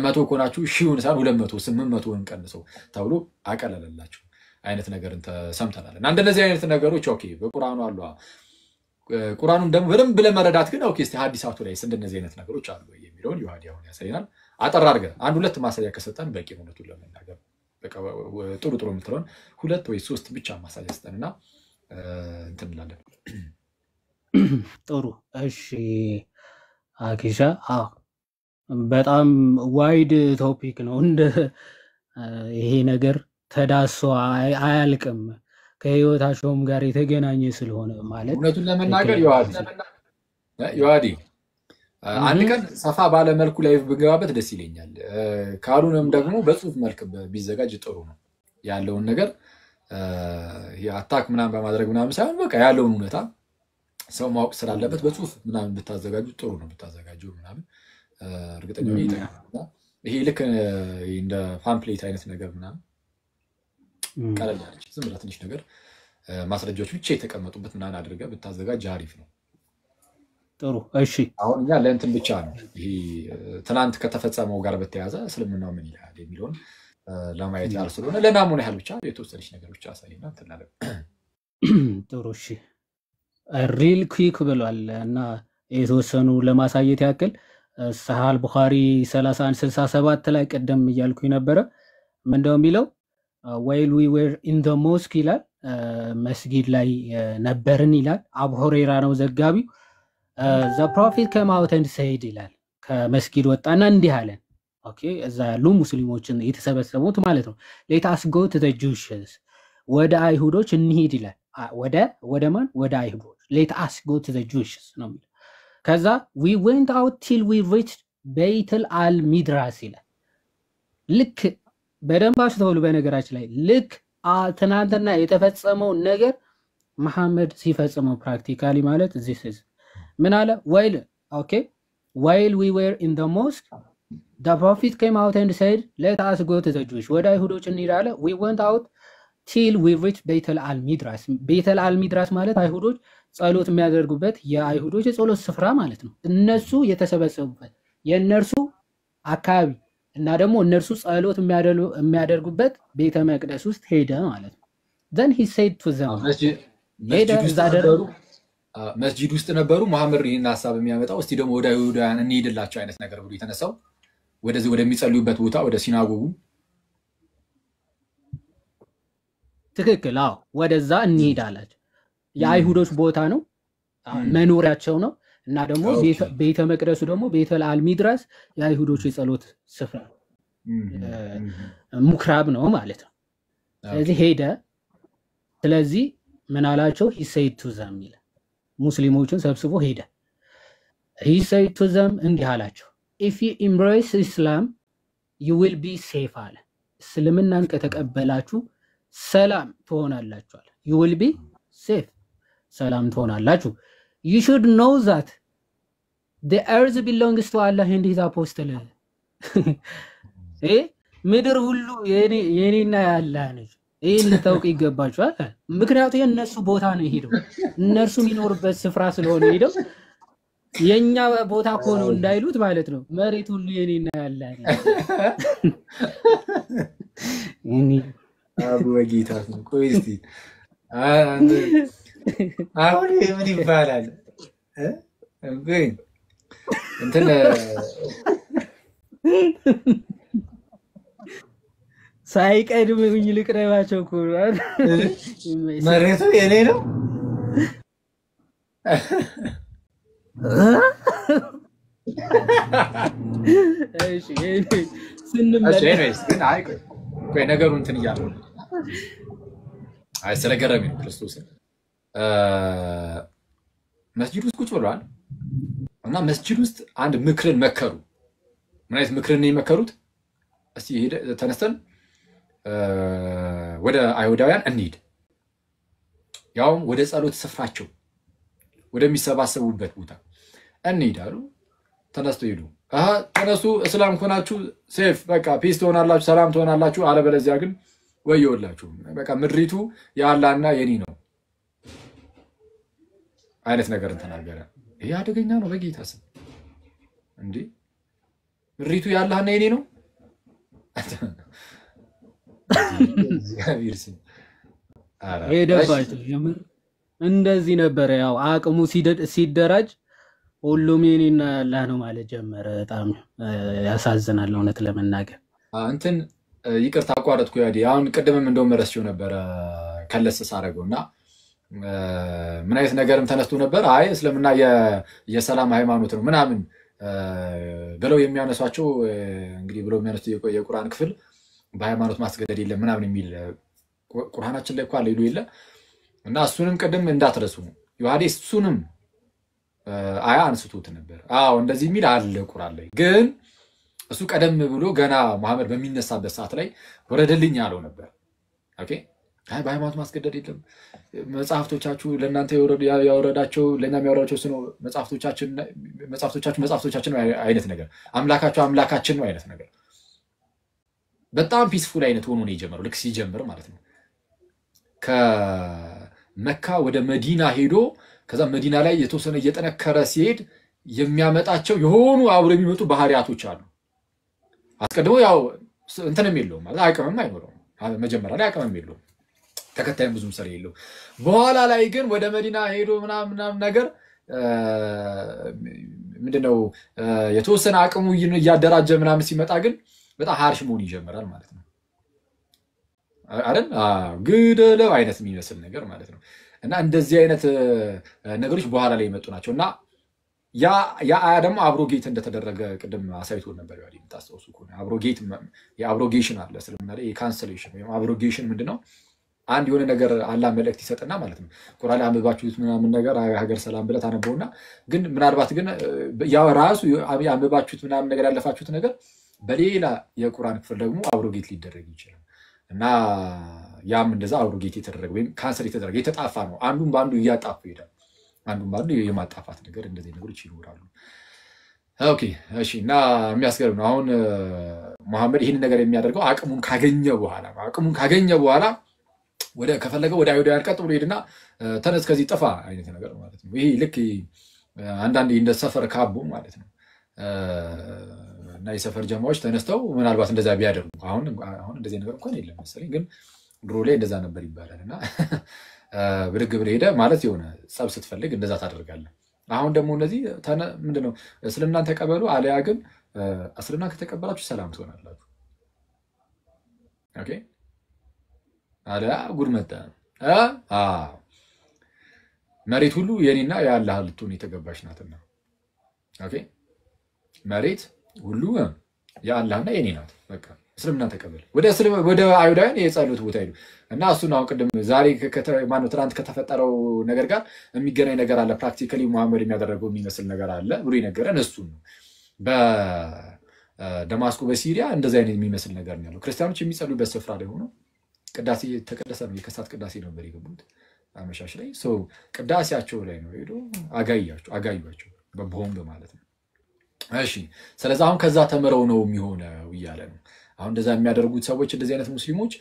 100 ከሆናችሁ 1000 እንሰን 200 800 እንቀንሰው ተብሎ አቀለለላችሁ አይነት ነገርን ተሰምተናል። እና እንደዚህ አይነት ነገሮች ኦኬ በቁርአኑ አሉ። ቁርአኑን ደግሞ በደንብ ለመረዳት ግን ኦኬ እስቲ ሐዲሳቱ ላይ እንደዚህ አይነት ነገሮች አሉ የሚለውን ይዋዲ አሁን ያሳየናል። አጠር አድርገን አንድ ሁለት ማሳያ ከሰጠን በቂ ነው እውነቱን ለመናገር በቃ ጥሩ ጥሩ የምትለውን 2 ወይ 3 ብቻ ማሳያ ሰጠንና እንትን እንላለን። ጥሩ እሺ አኪሻ በጣም ዋይድ ቶፒክ ነው። እንደ ይሄ ነገር ተዳሶ አያልቅም ከህይወታቸውም ጋር የተገናኘ ስለሆነ ማለት እውነቱን ለመናገር ይዋዲ አንድ ቀን ሰፋ ባለ መልኩ ላይ ብገባበት ደስ ይለኛል። ካሉንም ደግሞ በጽሁፍ መልክ ቢዘጋጅ ጥሩ ነው ያለውን ነገር አታክ ምናምን በማድረግ ምናምን ሳይሆን በቃ ያለውን እውነታ ሰው ማወቅ ስላለበት በጽሁፍ ምናምን ብታዘጋጁ ጥሩ ነው ብታዘጋጁ ምናምን እርግጠኛ ነኝ ይጠቅማል። ይሄ ልክ እንደ ፓምፕሌት አይነት ነገር ምናምን ቀለል ያለች ዝም ብላ ትንሽ ነገር ማስረጃዎች ብቻ የተቀመጡበት ምናምን አድርገህ ብታዘጋጅ አሪፍ ነው። ጥሩ እሺ አሁን እኛ ለእንትን ብቻ ነው ይሄ ትናንት ከተፈጸመው ጋር በተያያዘ እስልምናው ምን ይላል የሚለውን ለማየት ያህል ስለሆነ ለናሙና ያህል ብቻ የተወሰነች ነገር ብቻ አሳይና እንትናለ። ጥሩ እሺ ሪል ኩዊክ ብሏል እና የተወሰኑ ለማሳየት ያክል ሰሃል ቡኻሪ 3167 ላይ ቀደም እያልኩኝ ነበረ ምንድነው የሚለው while we were in the mosque ይላል መስጊድ ላይ ነበርን ይላል። አቡ ሁረይራ ነው ዘጋቢው። the prophet came out and said ይላል ከመስጊድ ወጣና እንዲህ አለን። ኦኬ እዛ ያሉ ሙስሊሞችን የተሰበሰቡት ማለት ነው። let us go to the Jews ወደ አይሁዶች እንሂድ ይላል። ወደ ማን? ወደ አይሁዶች። let us go to the Jews ነው የሚለው። ከዛ we went out till we reached በይተል አልሚድራስ ይላል። ልክ በደንብ አስተውሉ። በነገራችን ላይ ልክ ትናንትና የተፈጸመው ነገር መሐመድ ሲፈጽመው ፕራክቲካሊ ማለት this is ምን አለ? while we were in the mosque the prophet came out and said let us go to the Jews ወደ አይሁዶች እንሂድ አለ። we went out till we reached በይተል አልሚድራስ። በይተል አልሚድራስ ማለት አይሁዶች ጸሎት የሚያደርጉበት የአይሁዶች የጸሎት ስፍራ ማለት ነው። እነሱ የተሰበሰቡበት የእነርሱ አካባቢ እና ደግሞ እነርሱ ጸሎት የሚያደርጉበት ቤተ መቅደስ ውስጥ ሄደ ማለት ነው። then he said to them መስጂድ ውስጥ ነበሩ። መሐመድ ይህን ሐሳብ የሚያመጣው እስቲ ደግሞ ወደ አይሁዳውያን እንሂድላቸው አይነት ነገር ብሎ የተነሳው ወደዚህ ወደሚጸልዩበት ቦታ ወደ ሲናጎጉ ትክክል። ወደዛ እንሂድ አላቸው። የአይሁዶች ቦታ ነው መኖሪያቸው ነው እና ደግሞ ቤተ መቅደሱ ደግሞ ቤተል አልሚድራስ የአይሁዶች የጸሎት ስፍራ ሙክራብ ነው ማለት ነው። ስለዚህ ሄደ። ስለዚህ ምን አላቸው? he said to them ይላል ሙስሊሞችን ሰብስቦ ሄደ። he said to them እንዲህ አላቸው if you embrace Islam you will be safe አለ። እስልምናን ከተቀበላችሁ ሰላም ትሆናላችሁ አለ። you will be safe ሰላም ትሆናላችሁ። you should know that the earth belongs to Allah and his apostle ምድር ሁሉ የኔና ያላህ ነች። ይህን ልታውቅ ይገባችኋል። ምክንያቱም የእነሱ ቦታ ነው ሄደው እነርሱ የሚኖርበት ስፍራ ስለሆነ ሄደው የኛ ቦታ እኮ ነው እንዳይሉት ማለት ነው። መሬት ሁሉ የኔና ያላህ ነች። አቡ ወጌታ ነው። ቆይ እስቲ አሁን ምን ይባላል? ግን እንትን ሳይቀድምኝ ልቅረባቸው እኮ መሬቱ የኔ ነው። እሺ ስንመለስ ግን ቆይ ነገሩ እንትን እያለው ስለገረመኝ ነው ክርስቶስ መስጂድ ውስጥ ቁጭ ብለዋል እና መስጂድ ውስጥ አንድ ምክርን መከሩ። ምን አይነት ምክርን ነው የመከሩት? እስቲ ተነስተን ወደ አይሁዳውያን እንሂድ፣ ያውም ወደ ጸሎት ስፍራቸው ወደሚሰባሰቡበት ቦታ እንሂድ አሉ። ተነስተው ሄዱ። ተነሱ እስላም ከሆናችሁ ሴፍ በቃ ፒስ ትሆናላችሁ፣ ሰላም ትሆናላችሁ፣ አለበለዚያ ግን ወየውላችሁ በቃ ምድሪቱ የአላህና የኔ ነው አይነት ነገር ተናገረ። ይሄ አደገኛ ነው በጌታ ስም እንዴ! ምድሪቱ የአላህና የኔ ነው ሄደባቸው ጀምር እንደዚህ ነበረ። ያው አቅሙ ሲደራጅ ሁሉም የኔና ያላህ ነው ማለት ጀመረ። በጣም ያሳዝናል እውነት ለመናገር። እንትን ይቅርታ አቋረጥኩ። ያዲ አሁን ቅድምም እንደውም ረስቼው ነበረ ከለስ ሳረገውና ምን አይነት ነገርም ተነስቶ ነበር። አይ እስልምና የሰላም ሃይማኖት ነው ምናምን ብለው የሚያነሷቸው እንግዲህ ብለው የሚያነሱት የቁርአን ክፍል በሃይማኖት ማስገደድ የለም ምናምን የሚል ቁርአናችን ላይ እኮ አለ ይሉ የለ እና እሱንም ቅድም እንዳትረሱ ዮሐዴ እሱንም አያ አንስቶት ነበር። አዎ እንደዚህ የሚል አለ ቁርአን ላይ ግን እሱ ቀደም ብሎ ገና መሐመድ በሚነሳበት ሰዓት ላይ ወረደልኝ ያለው ነበር። ኦኬ አይ በሃይማኖት ማስገደድ የለም መጽሐፍቶቻችሁ ለእናንተ ያወረዳቸው ለእኛም ያወረዳቸው ስኖ መጽሐፍቶቻችን ነው አይነት ነገር አምላካችን ነው አይነት ነገር በጣም ፒስፉል አይነት ሆኖ ነው የጀመረው። ልክ ሲጀምር ማለት ነው ከመካ ወደ መዲና ሄዶ ከዛ መዲና ላይ የተወሰነ እየጠነከረ ሲሄድ የሚያመጣቸው የሆኑ አብሮ የሚመጡ ባህሪያቶች አሉ። አስቀድሞ ያው እንትንም የለውም ማለት አቅምም አይኖረውም። መጀመሪያ ላይ አቅምም የለውም፣ ተከታይም ብዙም ሰር የለው። በኋላ ላይ ግን ወደ መዲና ሄዶ ምናምን ነገር ምንድነው የተወሰነ አቅሙ እያደራጀ ምናምን ሲመጣ ግን በጣም ሃርሽ መሆን ይጀምራል ማለት ነው አይደል? ግደለው አይነት የሚመስል ነገር ማለት ነው። እና እንደዚህ አይነት ነገሮች በኋላ ላይ የመጡ ናቸው። እና ያ አያ ደግሞ አብሮጌት እንደተደረገ ቅድም አሳይቶ ነበር። ያው የምታስታውሱ ከሆነ አብሮጌት የአብሮጌሽን አለ እስልምና ላይ የካንሰሌሽን ወይም አብሮጌሽን ምንድነው? አንድ የሆነ ነገር አላህ መልእክት ይሰጥና ማለት ነው ቁርአን ላይ አንብባችሁት ምናምን ነገር ሀገር ሰላም ብለህ ታነበውና ግን ምናልባት ግን ያው ራሱ አንብባችሁት ምናምን ነገር ያለፋችሁት ነገር በሌላ የቁርአን ክፍል ደግሞ አብሮጌት ሊደረግ ይችላል። እና ያም እንደዛ አብሮጌት የተደረገ ወይም ካንሰል የተደረገ የተጣፋ ነው። አንዱን በአንዱ እያጣፉ ይሄዳል። አንዱን በአንዱ የማጣፋት ነገር እንደዚህ ነገሮች ይኖራሉ። ኦኬ እሺ። እና የሚያስገርም ነው። አሁን መሐመድ ይህን ነገር የሚያደርገው አቅሙን ካገኘ በኋላ ወደ ከፈለገው ወደ አይሁዳውያን ቀጥ ብሎ ሄድና ተነስ ከዚህ ጥፋ አይነት ነገር ማለት ነው። ይሄ ልክ አንዳንዴ እንደ ሰፈር ካቦ ማለት ነው። እና የሰፈር ጀማዎች ተነስተው ምናልባት እንደዛ ቢያደርጉ አሁን እንደዚህ ነገር እንኳን የለም መሰለኝ፣ ግን ድሮ ላይ እንደዛ ነበር ይባላል። እና ብድግ ብለህ ሄደህ ማለት የሆነ ጸብ ስትፈልግ እንደዛ ታደርጋለህ። አሁን ደግሞ እነዚህ ምንድነው እስልምናን ተቀበሉ አለያ ግን እስልምናን ከተቀበላችሁ ሰላም ትሆናላችሁ። ኦኬ አለያ ጉድ መጣ። መሬት ሁሉ የኔና የአላህ ልትሆን የተገባች ናትና ኦኬ መሬት ሁሉ የአላህና የኔ ናት። በቃ እስልምናን ተቀበል። ወደ አይሁዳውያን የጸሎት ቦታ ሄዱ እና እሱን አሁን ቅድም ዛሬ ማነው ትናንት ከተፈጠረው ነገር ጋር የሚገናኝ ነገር አለ። ፕራክቲካሊ መሐመድ የሚያደረገው የሚመስል ነገር አለ ብሎ የነገረን እሱን ነው። በደማስቆ በሲሪያ እንደዚህ አይነት የሚመስል ነገር ነው ያለው። ክርስቲያኖች የሚጸልዩበት ስፍራ ላይ ሆኖ ቅዳሴ ተቀደሰ ነው። የከሳት ቅዳሴ ነበር የገቡት አመሻሽ ላይ ቅዳሴያቸው ላይ ነው ሄዶ አጋዩቸው በቦምብ ማለት ነው። እሺ ስለዚህ አሁን ከዛ ተምረው ነው የሚሆነው እያለ ነው። አሁን እንደዛ የሚያደርጉት ሰዎች እንደዚህ አይነት ሙስሊሞች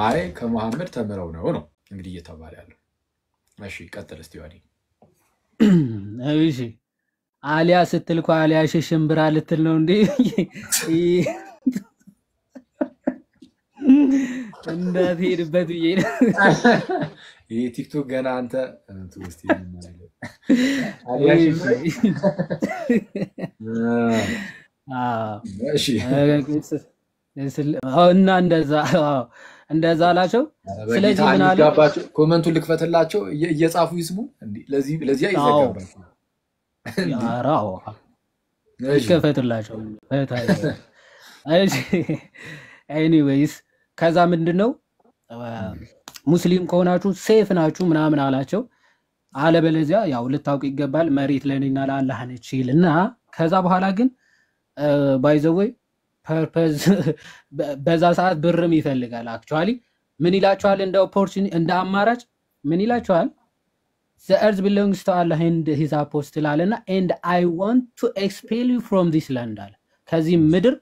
አይ ከመሐመድ ተምረው ነው እንግዲህ እየተባለ ያለው። እሺ ቀጥል እስቲ ዋዲ። እሺ አሊያ ስትል እኮ አሊያ ሽሽምብራ ልትል ነው እንዴ? እንዳትሄድበት ብዬ ነው። ይሄ ቲክቶክ ገና አንተ ትውስቲ እና እንደዛ አላቸው። ስለዚህ ምን አለ ኮመንቱን ልክፈትላቸው እየጻፉ ይስሙ። ለዚያ ይዘጋባቸው ያራው ይከፈትላቸው። ኤኒዌይስ ከዛ ምንድነው ሙስሊም ከሆናችሁ ሴፍ ናችሁ ምናምን አላቸው። አለበለዚያ ያው ልታውቁ ይገባል መሬት ለኔና ለአላህ ነች ይልና ከዛ በኋላ ግን ባይ ዘ ወይ ፐርፐዝ በዛ ሰዓት ብርም ይፈልጋል። አክቹአሊ ምን ይላችኋል? እንደ ኦፖርቹኒቲ እንደ አማራጭ ምን ይላችኋል? the earth belongs to Allah and his apostle አለና and I want to expel you from this land አለ ከዚህ ምድር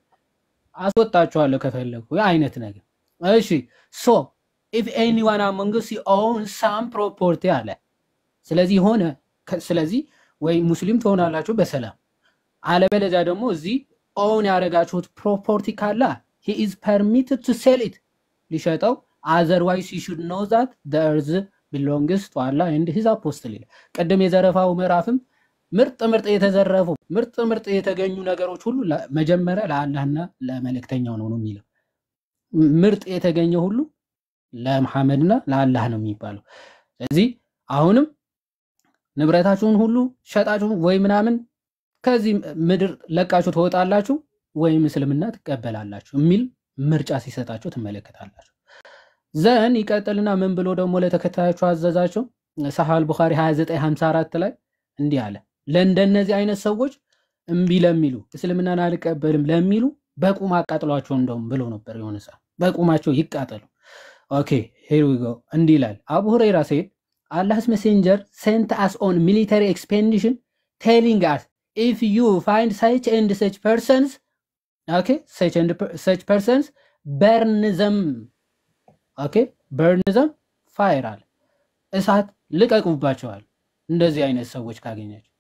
አስወጣችኋለሁ ከፈለኩ አይነት ነገር እሺ so if anyone among us owns some property አለ ስለዚህ ሆነ ስለዚህ ወይ ሙስሊም ትሆናላችሁ በሰላም አለበለዚያ ደግሞ እዚህ own ያረጋችሁት property ካለ he is permitted to sell it ሊሸጠው otherwise he should know that the earth belongs to Allah and his apostle ቀደም የዘረፋው ምዕራፍም ምርጥ የተዘረፉ ምርጥ የተገኙ ነገሮች ሁሉ መጀመሪያ ለአላህና ለመልእክተኛው ነው የሚለው ምርጥ የተገኘ ሁሉ ለመሐመድና ለአላህ ነው የሚባለው ስለዚህ አሁንም ንብረታችሁን ሁሉ ሸጣችሁ ወይ ምናምን ከዚህ ምድር ለቃችሁ ትወጣላችሁ ወይ እስልምና ትቀበላላችሁ የሚል ምርጫ ሲሰጣችሁ ትመለከታላችሁ ዘን ይቀጥልና ምን ብሎ ደግሞ ለተከታዮቹ አዘዛቸው ሰሐህ ቡኻሪ 2954 ላይ እንዲህ አለ ለእንደነዚህ አይነት ሰዎች እምቢ ለሚሉ እስልምናን አልቀበልም ለሚሉ በቁም አቃጥሏቸው እንደውም ብሎ ነበር የሆነሳ በቁማቸው ይቃጠሉ ኦኬ here we go እንዲህ ይላል አቡ ሁረይራ said Allah's messenger sent us on military expedition telling us if you find such and such persons okay such persons burn them okay burn them fire አለ እሳት ልቀቁባቸዋል እንደዚህ አይነት ሰዎች ካገኛችሁ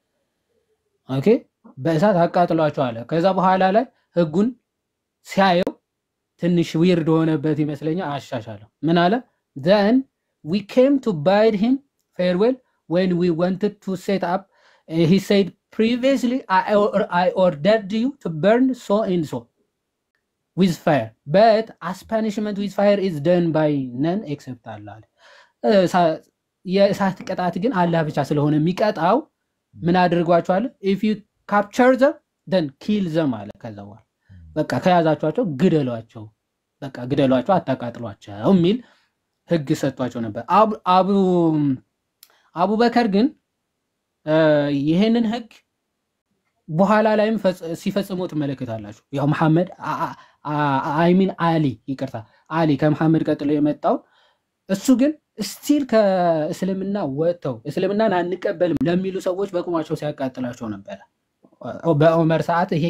ኦኬ በእሳት አቃጥሏቸው አለ ከዛ በኋላ ላይ ህጉን ሲያየው ትንሽ ዊርድ ሆነበት ይመስለኛል አሻሻለው ምን አለ then we came to bid him farewell when we wanted to set up he said previously I ordered you to burn so and so with fire but as punishment with fire is done by none except Allah የእሳት ቅጣት ግን አላህ ብቻ ስለሆነ የሚቀጣው ምን አድርጓቸዋል if you capture them then kill them አለ ከዛው በቃ ከያዛቸው ግደሏቸው በቃ ግደሏቸው አታቃጥሏቸው የሚል ህግ ሰጥቷቸው ነበር አቡበከር ግን ይሄንን ህግ በኋላ ላይም ሲፈጽሙ ተመለከታላችሁ ያው መሐመድ አይሚን አሊ ይቅርታ አሊ ከመሐመድ ቀጥሎ የመጣው እሱ ግን ስቲል ከእስልምና ወጥተው እስልምናን አንቀበልም ለሚሉ ሰዎች በቁማቸው ሲያቃጥላቸው ነበር በዑመር ሰዓት ይሄ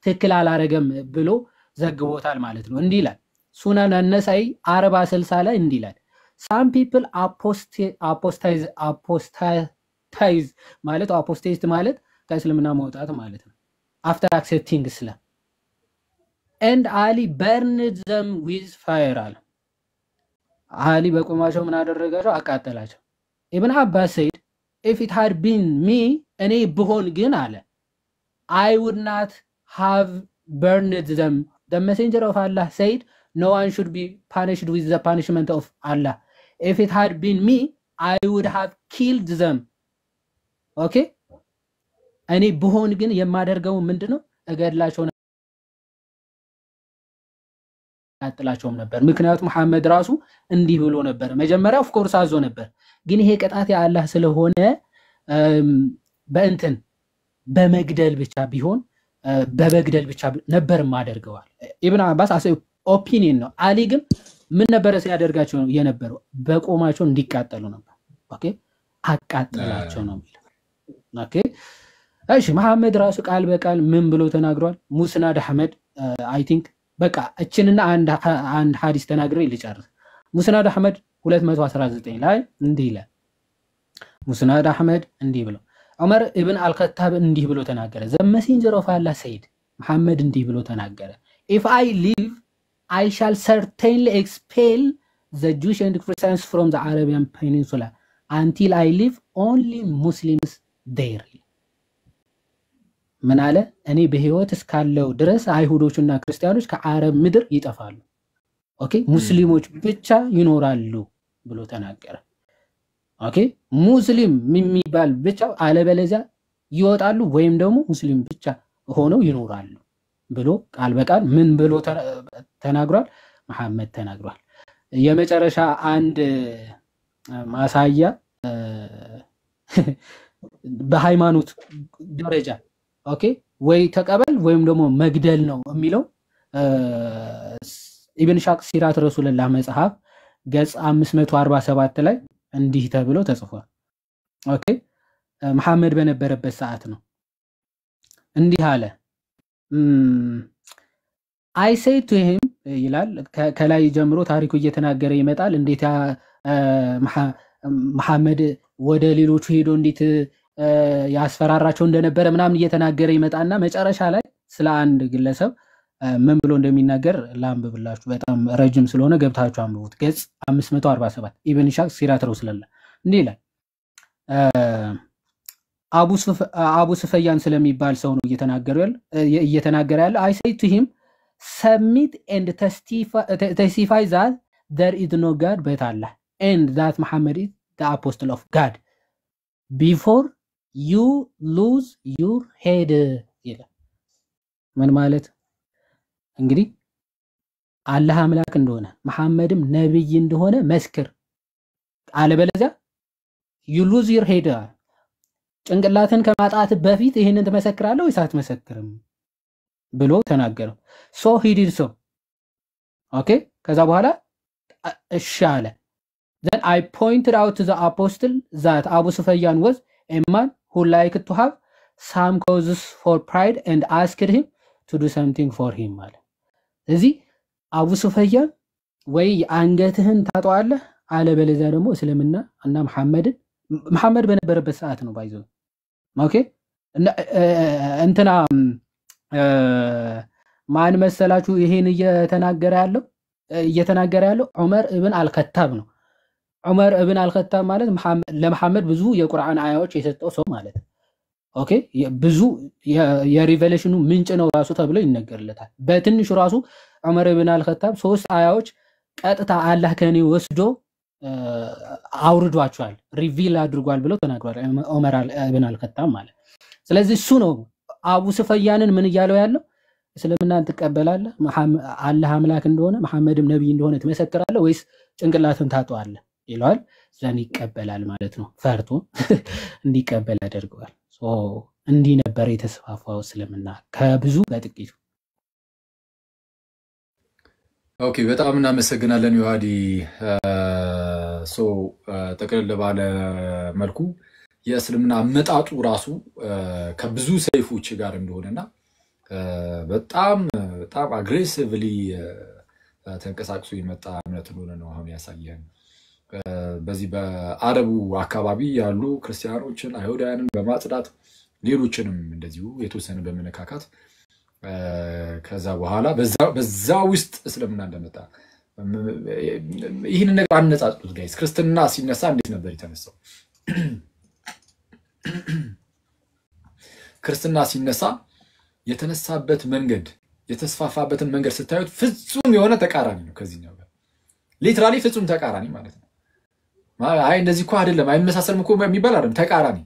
ትክክል አላረገም ብሎ ዘግቦታል ማለት ነው እንዲህ ይላል ሱናን አነሳይ 4060 ላይ እንዲህ ይላል some people apostatize ማለት apostate ማለት ከእስልምና መውጣት ማለት ነው after accepting Islam and Ali burned them with fire አለ Ali በቁማቸው ምን አደረጋቸው አቃጠላቸው ኢብኑ አባስ said if it had been me እኔ ብሆን ግን አለ I would not have burned them the messenger of Allah said no one should be punished with the punishment of Allah if it had been me I would have killed them okay እኔ ብሆን ግን የማደርገው ምንድነው እገድላቸው አጥላቸውም ነበር ምክንያቱም መሐመድ ራሱ እንዲህ ብሎ ነበር መጀመሪያ ኦፍ ኮርስ አዞ ነበር ግን ይሄ ቅጣት የአላህ ስለሆነ በእንትን በመግደል ብቻ ቢሆን በመግደል ብቻ ነበር ማደርገዋል ኢብኑ አባስ አሰ ኦፒኒየን ነው አሊ ግን ምን ነበር ሲያደርጋቸው የነበረው በቆማቸው እንዲቃጠሉ ነበር ኦኬ አቃጠላቸው ነው የሚለው ኦኬ እሺ መሐመድ ራሱ ቃል በቃል ምን ብሎ ተናግሯል ሙስናድ አህመድ አይ ቲንክ በቃ እችንና አንድ ሐዲስ ተናግሬ ልጨርስ ሙስናድ አህመድ 219 ላይ እንዲህ ይላል ሙስናድ አህመድ እንዲህ ብሎ ዑመር ኢብኑ አልኸጣብ እንዲህ ብሎ ተናገረ the messenger of Allah said መሐመድ እንዲህ ብሎ ተናገረ if I live I shall certainly expel the Jews and Christians from the Arabian Peninsula until I live only Muslims there ምን አለ እኔ በህይወት እስካለው ድረስ አይሁዶችና ክርስቲያኖች ከአረብ ምድር ይጠፋሉ ኦኬ ሙስሊሞች ብቻ ይኖራሉ ብሎ ተናገረ ኦኬ ሙስሊም የሚባል ብቻ አለበለዚያ ይወጣሉ ወይም ደግሞ ሙስሊም ብቻ ሆነው ይኖራሉ ብሎ ቃል በቃል ምን ብሎ ተናግሯል መሐመድ ተናግሯል የመጨረሻ አንድ ማሳያ በሃይማኖት ደረጃ ኦኬ ወይ ተቀበል ወይም ደግሞ መግደል ነው የሚለው ኢብኑ ሻቅ ሲራት ረሱልላህ መጽሐፍ ገጽ 547 ላይ እንዲህ ተብሎ ተጽፏል ኦኬ መሐመድ በነበረበት ሰዓት ነው እንዲህ አለ I say to him ይላል ከላይ ጀምሮ ታሪኩ እየተናገረ ይመጣል እንዴት መሐመድ ወደ ሌሎቹ ሄዶ እንዴት ያስፈራራቸው እንደነበረ ምናምን እየተናገረ ይመጣና መጨረሻ ላይ ስለ አንድ ግለሰብ ምን ብሎ እንደሚናገር ላንብብላችሁ በጣም ረጅም ስለሆነ ገብታችሁ አንብቡት ገጽ 547 ኢብን ኢሻቅ ሲራት ረሱላህ እንዲህ ይላል አቡ ስፈያን ስለሚባል ሰው ነው እየተናገረ ያለ I say to him submit and testify that there is no God but Allah and that Muhammad is the apostle of God before you lose your head ይላል ምን ማለት እንግዲህ አላህ አምላክ እንደሆነ መሐመድም ነብይ እንደሆነ መስክር አለበለዚያ you lose your head ጭንቅላትን ከማጣት በፊት ይሄንን ተመሰክራለህ ወይስ አትመሰክርም ብሎ ተናገረው so he did so okay ከዛ በኋላ እሺ አለ then I pointed out to the apostle that Abu Sufyan was a man who liked to have some causes for pride and asked him to do something for him ማለት እዚህ አቡ ሱፈያን ወይ አንገትህን ታጣዋለህ አለበለዚያ ደግሞ እስልምና እና መሐመድ በነበረበት ሰዓት ነው ባይዘው ኦኬ እንትና ማን መሰላችሁ ይሄን እየተናገረ ያለው ዑመር ኢብን አልኸጣብ ነው ዑመር ኢብን አልኸጣብ ማለት ለመሐመድ ብዙ የቁርአን አያዎች የሰጠው ሰው ማለት ኦኬ ብዙ የሪቨሌሽኑ ምንጭ ነው ራሱ ተብሎ ይነገርለታል በትንሹ ራሱ ዑመር ኢብን አልኸጣብ 3 አያዎች ቀጥታ አላህ ከኔ ወስዶ አውርዷቸዋል ሪቪል አድርጓል ብለው ተናግሯል ዑመር ኢብን አልኸጣብ ማለት ስለዚህ እሱ ነው አቡ ስፈያንን ምን ይያለው ያለው እስልምናን ተቀበላለህ አላህ አምላክ እንደሆነ መሐመድም ነብይ እንደሆነ ተመሰክራለህ ወይስ ጭንቅላትን ታጣዋለህ ይላል ዘን ይቀበላል ማለት ነው ፈርቶ እንዲቀበል ያደርገዋል ሶ እንዲህ ነበር የተስፋፋው እስልምና ከብዙ በጥቂቱ ኦኬ በጣም እናመሰግናለን ዮሐዲ ሶ ተቀለለ ባለ መልኩ የእስልምና አመጣጡ ራሱ ከብዙ ሰይፎች ጋር እንደሆነና በጣም አግሬሲቭሊ ተንቀሳቅሶ የመጣ እምነት እንደሆነ ነው አሁን ያሳየን በዚህ በአረቡ አካባቢ ያሉ ክርስቲያኖችን አይሁዳውያንን በማጽዳት ሌሎችንም እንደዚሁ የተወሰነ በመነካካት ከዛ በኋላ በዛ ውስጥ እስልምና እንደመጣ ይሄን ነገር አነጻጽሩት ጋይስ ክርስትና ሲነሳ እንዴት ነበር የተነሳው ክርስትና ሲነሳ የተነሳበት መንገድ የተስፋፋበትን መንገድ ስታዩት ፍጹም የሆነ ተቃራኒ ነው ከዚህኛው ጋር ሊትራሊ ፍጹም ተቃራኒ ማለት ነው አይ እንደዚህ እኮ አይደለም አይመሳሰልም እኮ የሚባል አይደለም ተቃራኒ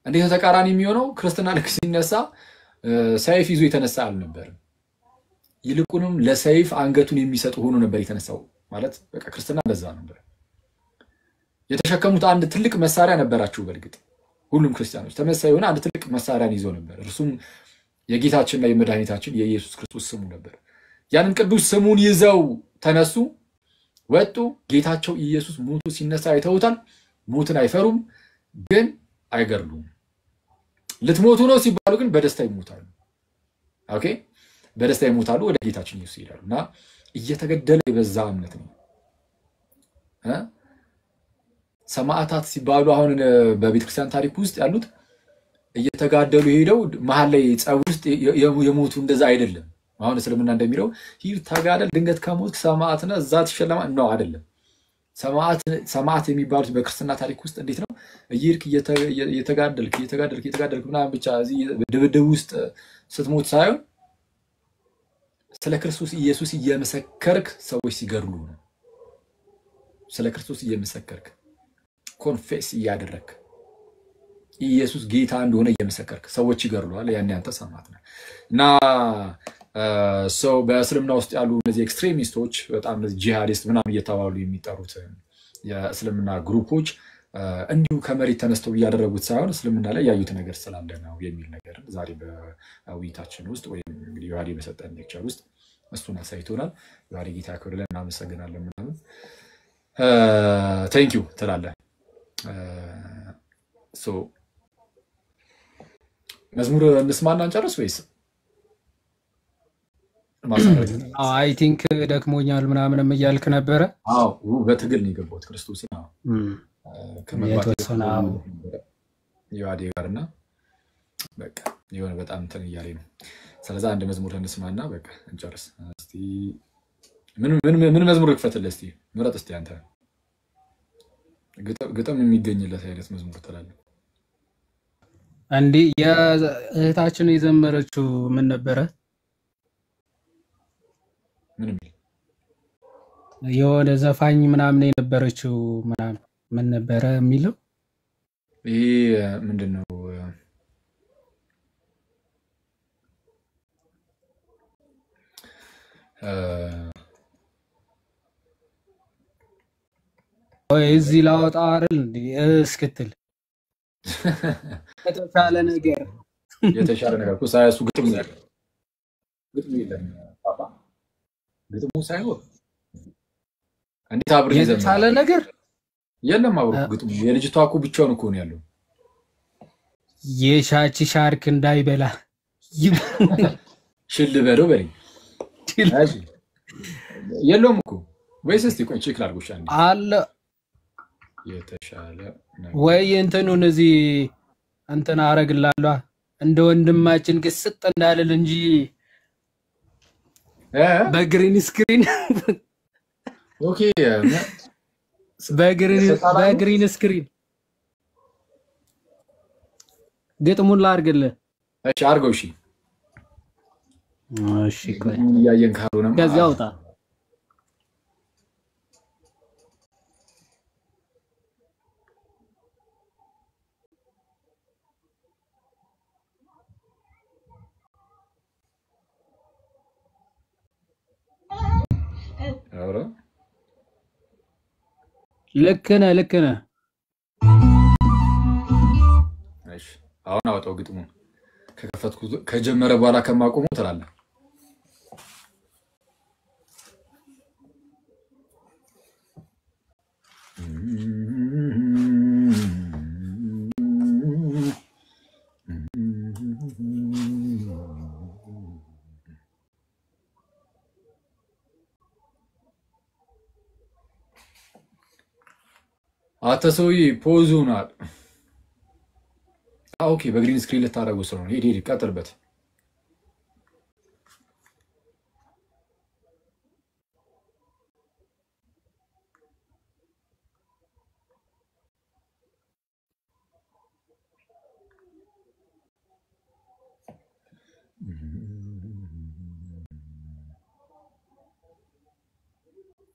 እንዴት ተቃራኒ የሚሆነው ክርስትና ልክ ሲነሳ ሰይፍ ይዞ የተነሳ አልነበረም ይልቁንም ለሰይፍ አንገቱን የሚሰጥ ሆኖ ነበር የተነሳው ማለት በቃ ክርስትና እንደዛ ነበር የተሸከሙት አንድ ትልቅ መሳሪያ ነበራቸው በርግጥ ሁሉም ክርስቲያኖች ተመሳሳይ የሆነ አንድ ትልቅ መሳሪያን ይዞ ነበር እርሱም የጌታችንና የመድኃኒታችን የኢየሱስ ክርስቶስ ስሙ ነበር ያንን ቅዱስ ስሙን ይዘው ተነሱ ወጡ ጌታቸው ኢየሱስ ሞቱ ሲነሳ አይተውታል ሞትን አይፈሩም ግን አይገርሉም ልትሞቱ ነው ሲባሉ ግን በደስታ ይሞታሉ ኦኬ በደስታ ይሞታሉ ወደ ጌታችን ኢየሱስ ይላሉና እየተገደለ የበዛ እምነት ነው ሰማዕታት ሲባሉ አሁን በቤተክርስቲያን ታሪክ ውስጥ ያሉት እየተጋደሉ ሄደው መሃል ላይ ጸብ ውስጥ የሞቱ እንደዛ አይደለም አሁን እስልምና እንደሚለው ሂር ተጋደል ድንገት ከሞት ሰማዕትና እዛት ይሸለማ ነው አይደለም ሰማዕት የሚባሉት በክርስትና ታሪክ ውስጥ እንዴት ነው እየርክ እየተጋደልክ ምናምን ብቻ እዚህ ድብድብ ውስጥ ስትሞት ሳይሆን ስለ ክርስቶስ ኢየሱስ እየመሰከርክ ሰዎች ሲገርሉ ነው ስለ ክርስቶስ እየመሰከርክ ኮንፌስ እያደረክ ኢየሱስ ጌታ እንደሆነ እየመሰከርክ ሰዎች ይገርሉዋል ያን ያንተ ሰማዕት ነህ እና ሰው በእስልምና ውስጥ ያሉ እነዚህ ኤክስትሪሚስቶች በጣም እነዚህ ጂሃዲስት ምናምን እየተባሉ የሚጠሩት የእስልምና ግሩፖች እንዲሁ ከመሬት ተነስተው ያደረጉት ሳይሆን እስልምና ላይ ያዩት ነገር ስላለ ነው የሚል ነገር ዛሬ በውይይታችን ውስጥ ወይ እንግዲህ ዮሐዲ በሰጠን ሌክቸር ውስጥ እሱን አሳይቶናል ዮሐዲ ጌታ ያክብርልን እናመሰግናለን ምናምን ቴንክ ዩ ትላለህ ሶ መዝሙር እንስማና እንጨርስ ወይስ ማሳረግ? አይ ቲንክ ደክሞኛል ምናምንም እያልክ ነበረ። አዎ በትግል ነው የገባሁት ክርስቶስን። አዎ የተወሰነው ዮሐዴ ጋርና በቃ የሆነ በጣም እንትን እያለኝ ነው። ስለዚህ አንድ መዝሙር እንስማና በቃ እንጨርስ። እስቲ ምን መዝሙር ይክፈትልህ? እስቲ ምረጥ እስቲ አንተ ግጥም የሚገኝለት አይነት መዝሙር ትላለህ። እንዴ የእህታችን የዘመረችው ምን ነበረ? ምንም የሆነ ዘፋኝ ምናምን የነበረችው ምናምን ምን ነበረ የሚለው? ይሄ ምንድነው? ወይ እዚህ ላወጣ አይደል እንዴ እስክትል የተሻለ ነገር እኮ ሳያሱ ግጥም የለም ፓፓ ግጥሙ ሳይሆን እንዴት አብሬ ዘመን የተሻለ ነገር የለም። አብሮ ግጥሙ የልጅቷ እኮ ብቻውን እኮ ነው ያለው። የሻቺ ሻርክ እንዳይበላ ሽል በለው በለኝ የለውም እኮ ወይስ እስቲ ቆይ ቼክ ላድርጎሽ አንዴ አለ የተሻለ ወይ እንትኑን እዚህ እንትን አረግላለሁ እንደ ወንድማችን ግስጥ እንዳልል እንጂ በግሪን ስክሪን ኦኬ በግሪን ስክሪን ግጥሙን ላድርግልህ። እሺ አድርገው። እሺ ቆይ ያየን ካልሆነም ከዚያ አውጣ። አውራ ልክ ነህ። እሺ አሁን አውጣው ግጥሙን ከከፈትኩት ከጀመረ በኋላ ከማቆሙ ትላለህ። አተሰውይ ፖዙናል። ኦኬ በግሪን ስክሪን ልታደርጉ ስለሆነ ሄድ ቀጥልበት።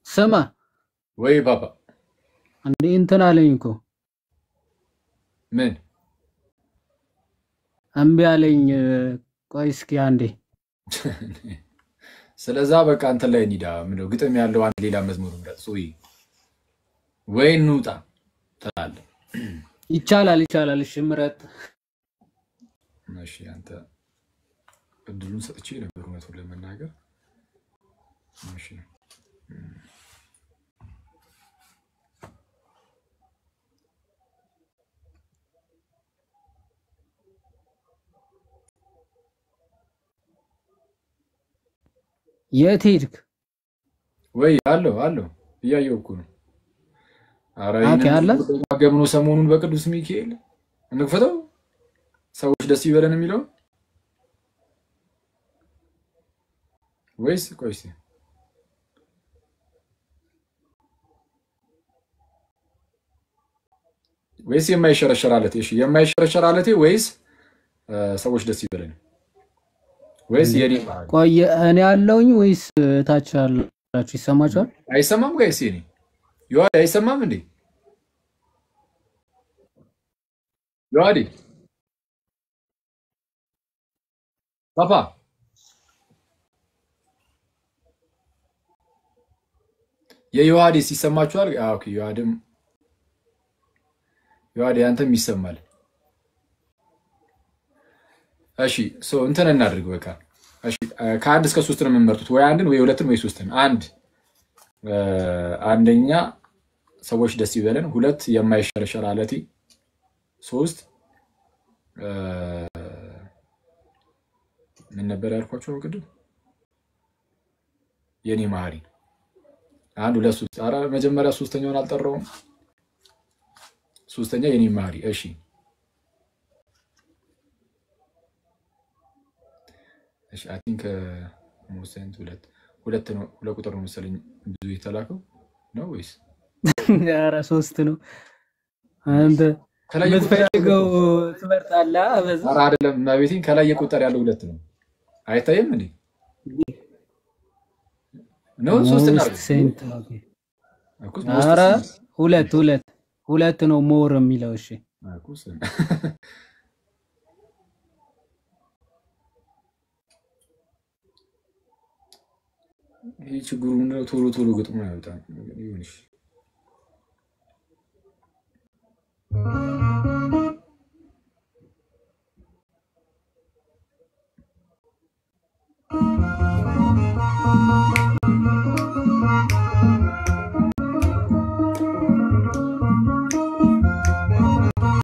ስማ ወይ ባባ አንዴ እንትን አለኝ እኮ ምን እምቢ አለኝ። ቆይ እስኪ አንዴ ስለዛ በቃ እንትን ላይ እንሂዳ። ምነው ግጥም ያለው አንድ ሌላ መዝሙር ምረጥ። ወይ እንውጣ ትላለህ። ይቻላል። እሺ ምረጥ። እሺ አንተ እድሉን ሰጥቼ ነበር እውነቱን ለመናገር። እሺ የት ሄድክ? ወይ አለው እያየሁ እኮ ነው። ኧረ አለ ገምኖ ሰሞኑን በቅዱስ ሚካኤል እንክፈተው ሰዎች ደስ ይበለን የሚለው ወይስ ቆይስ የማይሸረሸራለት? እሺ የማይሸረሸራለቴ ወይስ ሰዎች ደስ ይበለን ወይስ የኔ ቆይ እኔ ያለውኝ ወይስ ታች ያላችሁ ይሰማችኋል? አይሰማም ጋይስ? የኔ ዮሐዴ አይሰማም እንዴ? ዮሐዴ ፓፓ የዮሐዴ ሲሰማችኋል? ኦኬ ዮሐዴ አንተም ይሰማል። እሺ እንትን እናድርግ በቃ። እሺ ከአንድ እስከ 3 ነው የምንመርጡት፣ ወይ አንድን ወይ ሁለትን ወይ ሶስትን። አንደኛ ሰዎች ደስ ይበለን፣ 2 የማይሸረሸር አለቴ፣ 3 ምን ነበር ያልኳቸው ቅድም? የኔ ማህሪ 1 2 3 አረ መጀመሪያ ሶስተኛውን አልጠራውም። ሶስተኛ የኔ ማህሪ እሺ እሺ አይ ቲንክ ሞሰንት ሁለት ነው። ሁለት ቁጥር ነው መሰለኝ ብዙ የተላከው ነው ወይስ? ኧረ 3 ነው። አንተ የምትፈልገው ትመርጣለህ። በዛ ኧረ አይደለም ማቤቴን ከላይ የቁጥር ያለው 2 ነው። አይታየም እንዴ? ነው 3 እና ሴንት ነው። ኧረ 2 ነው ሞር የሚለው። እሺ ይህ ችግሩ ነው። ቶሎ ግጥሙ አይወጣም። ይሁንሽ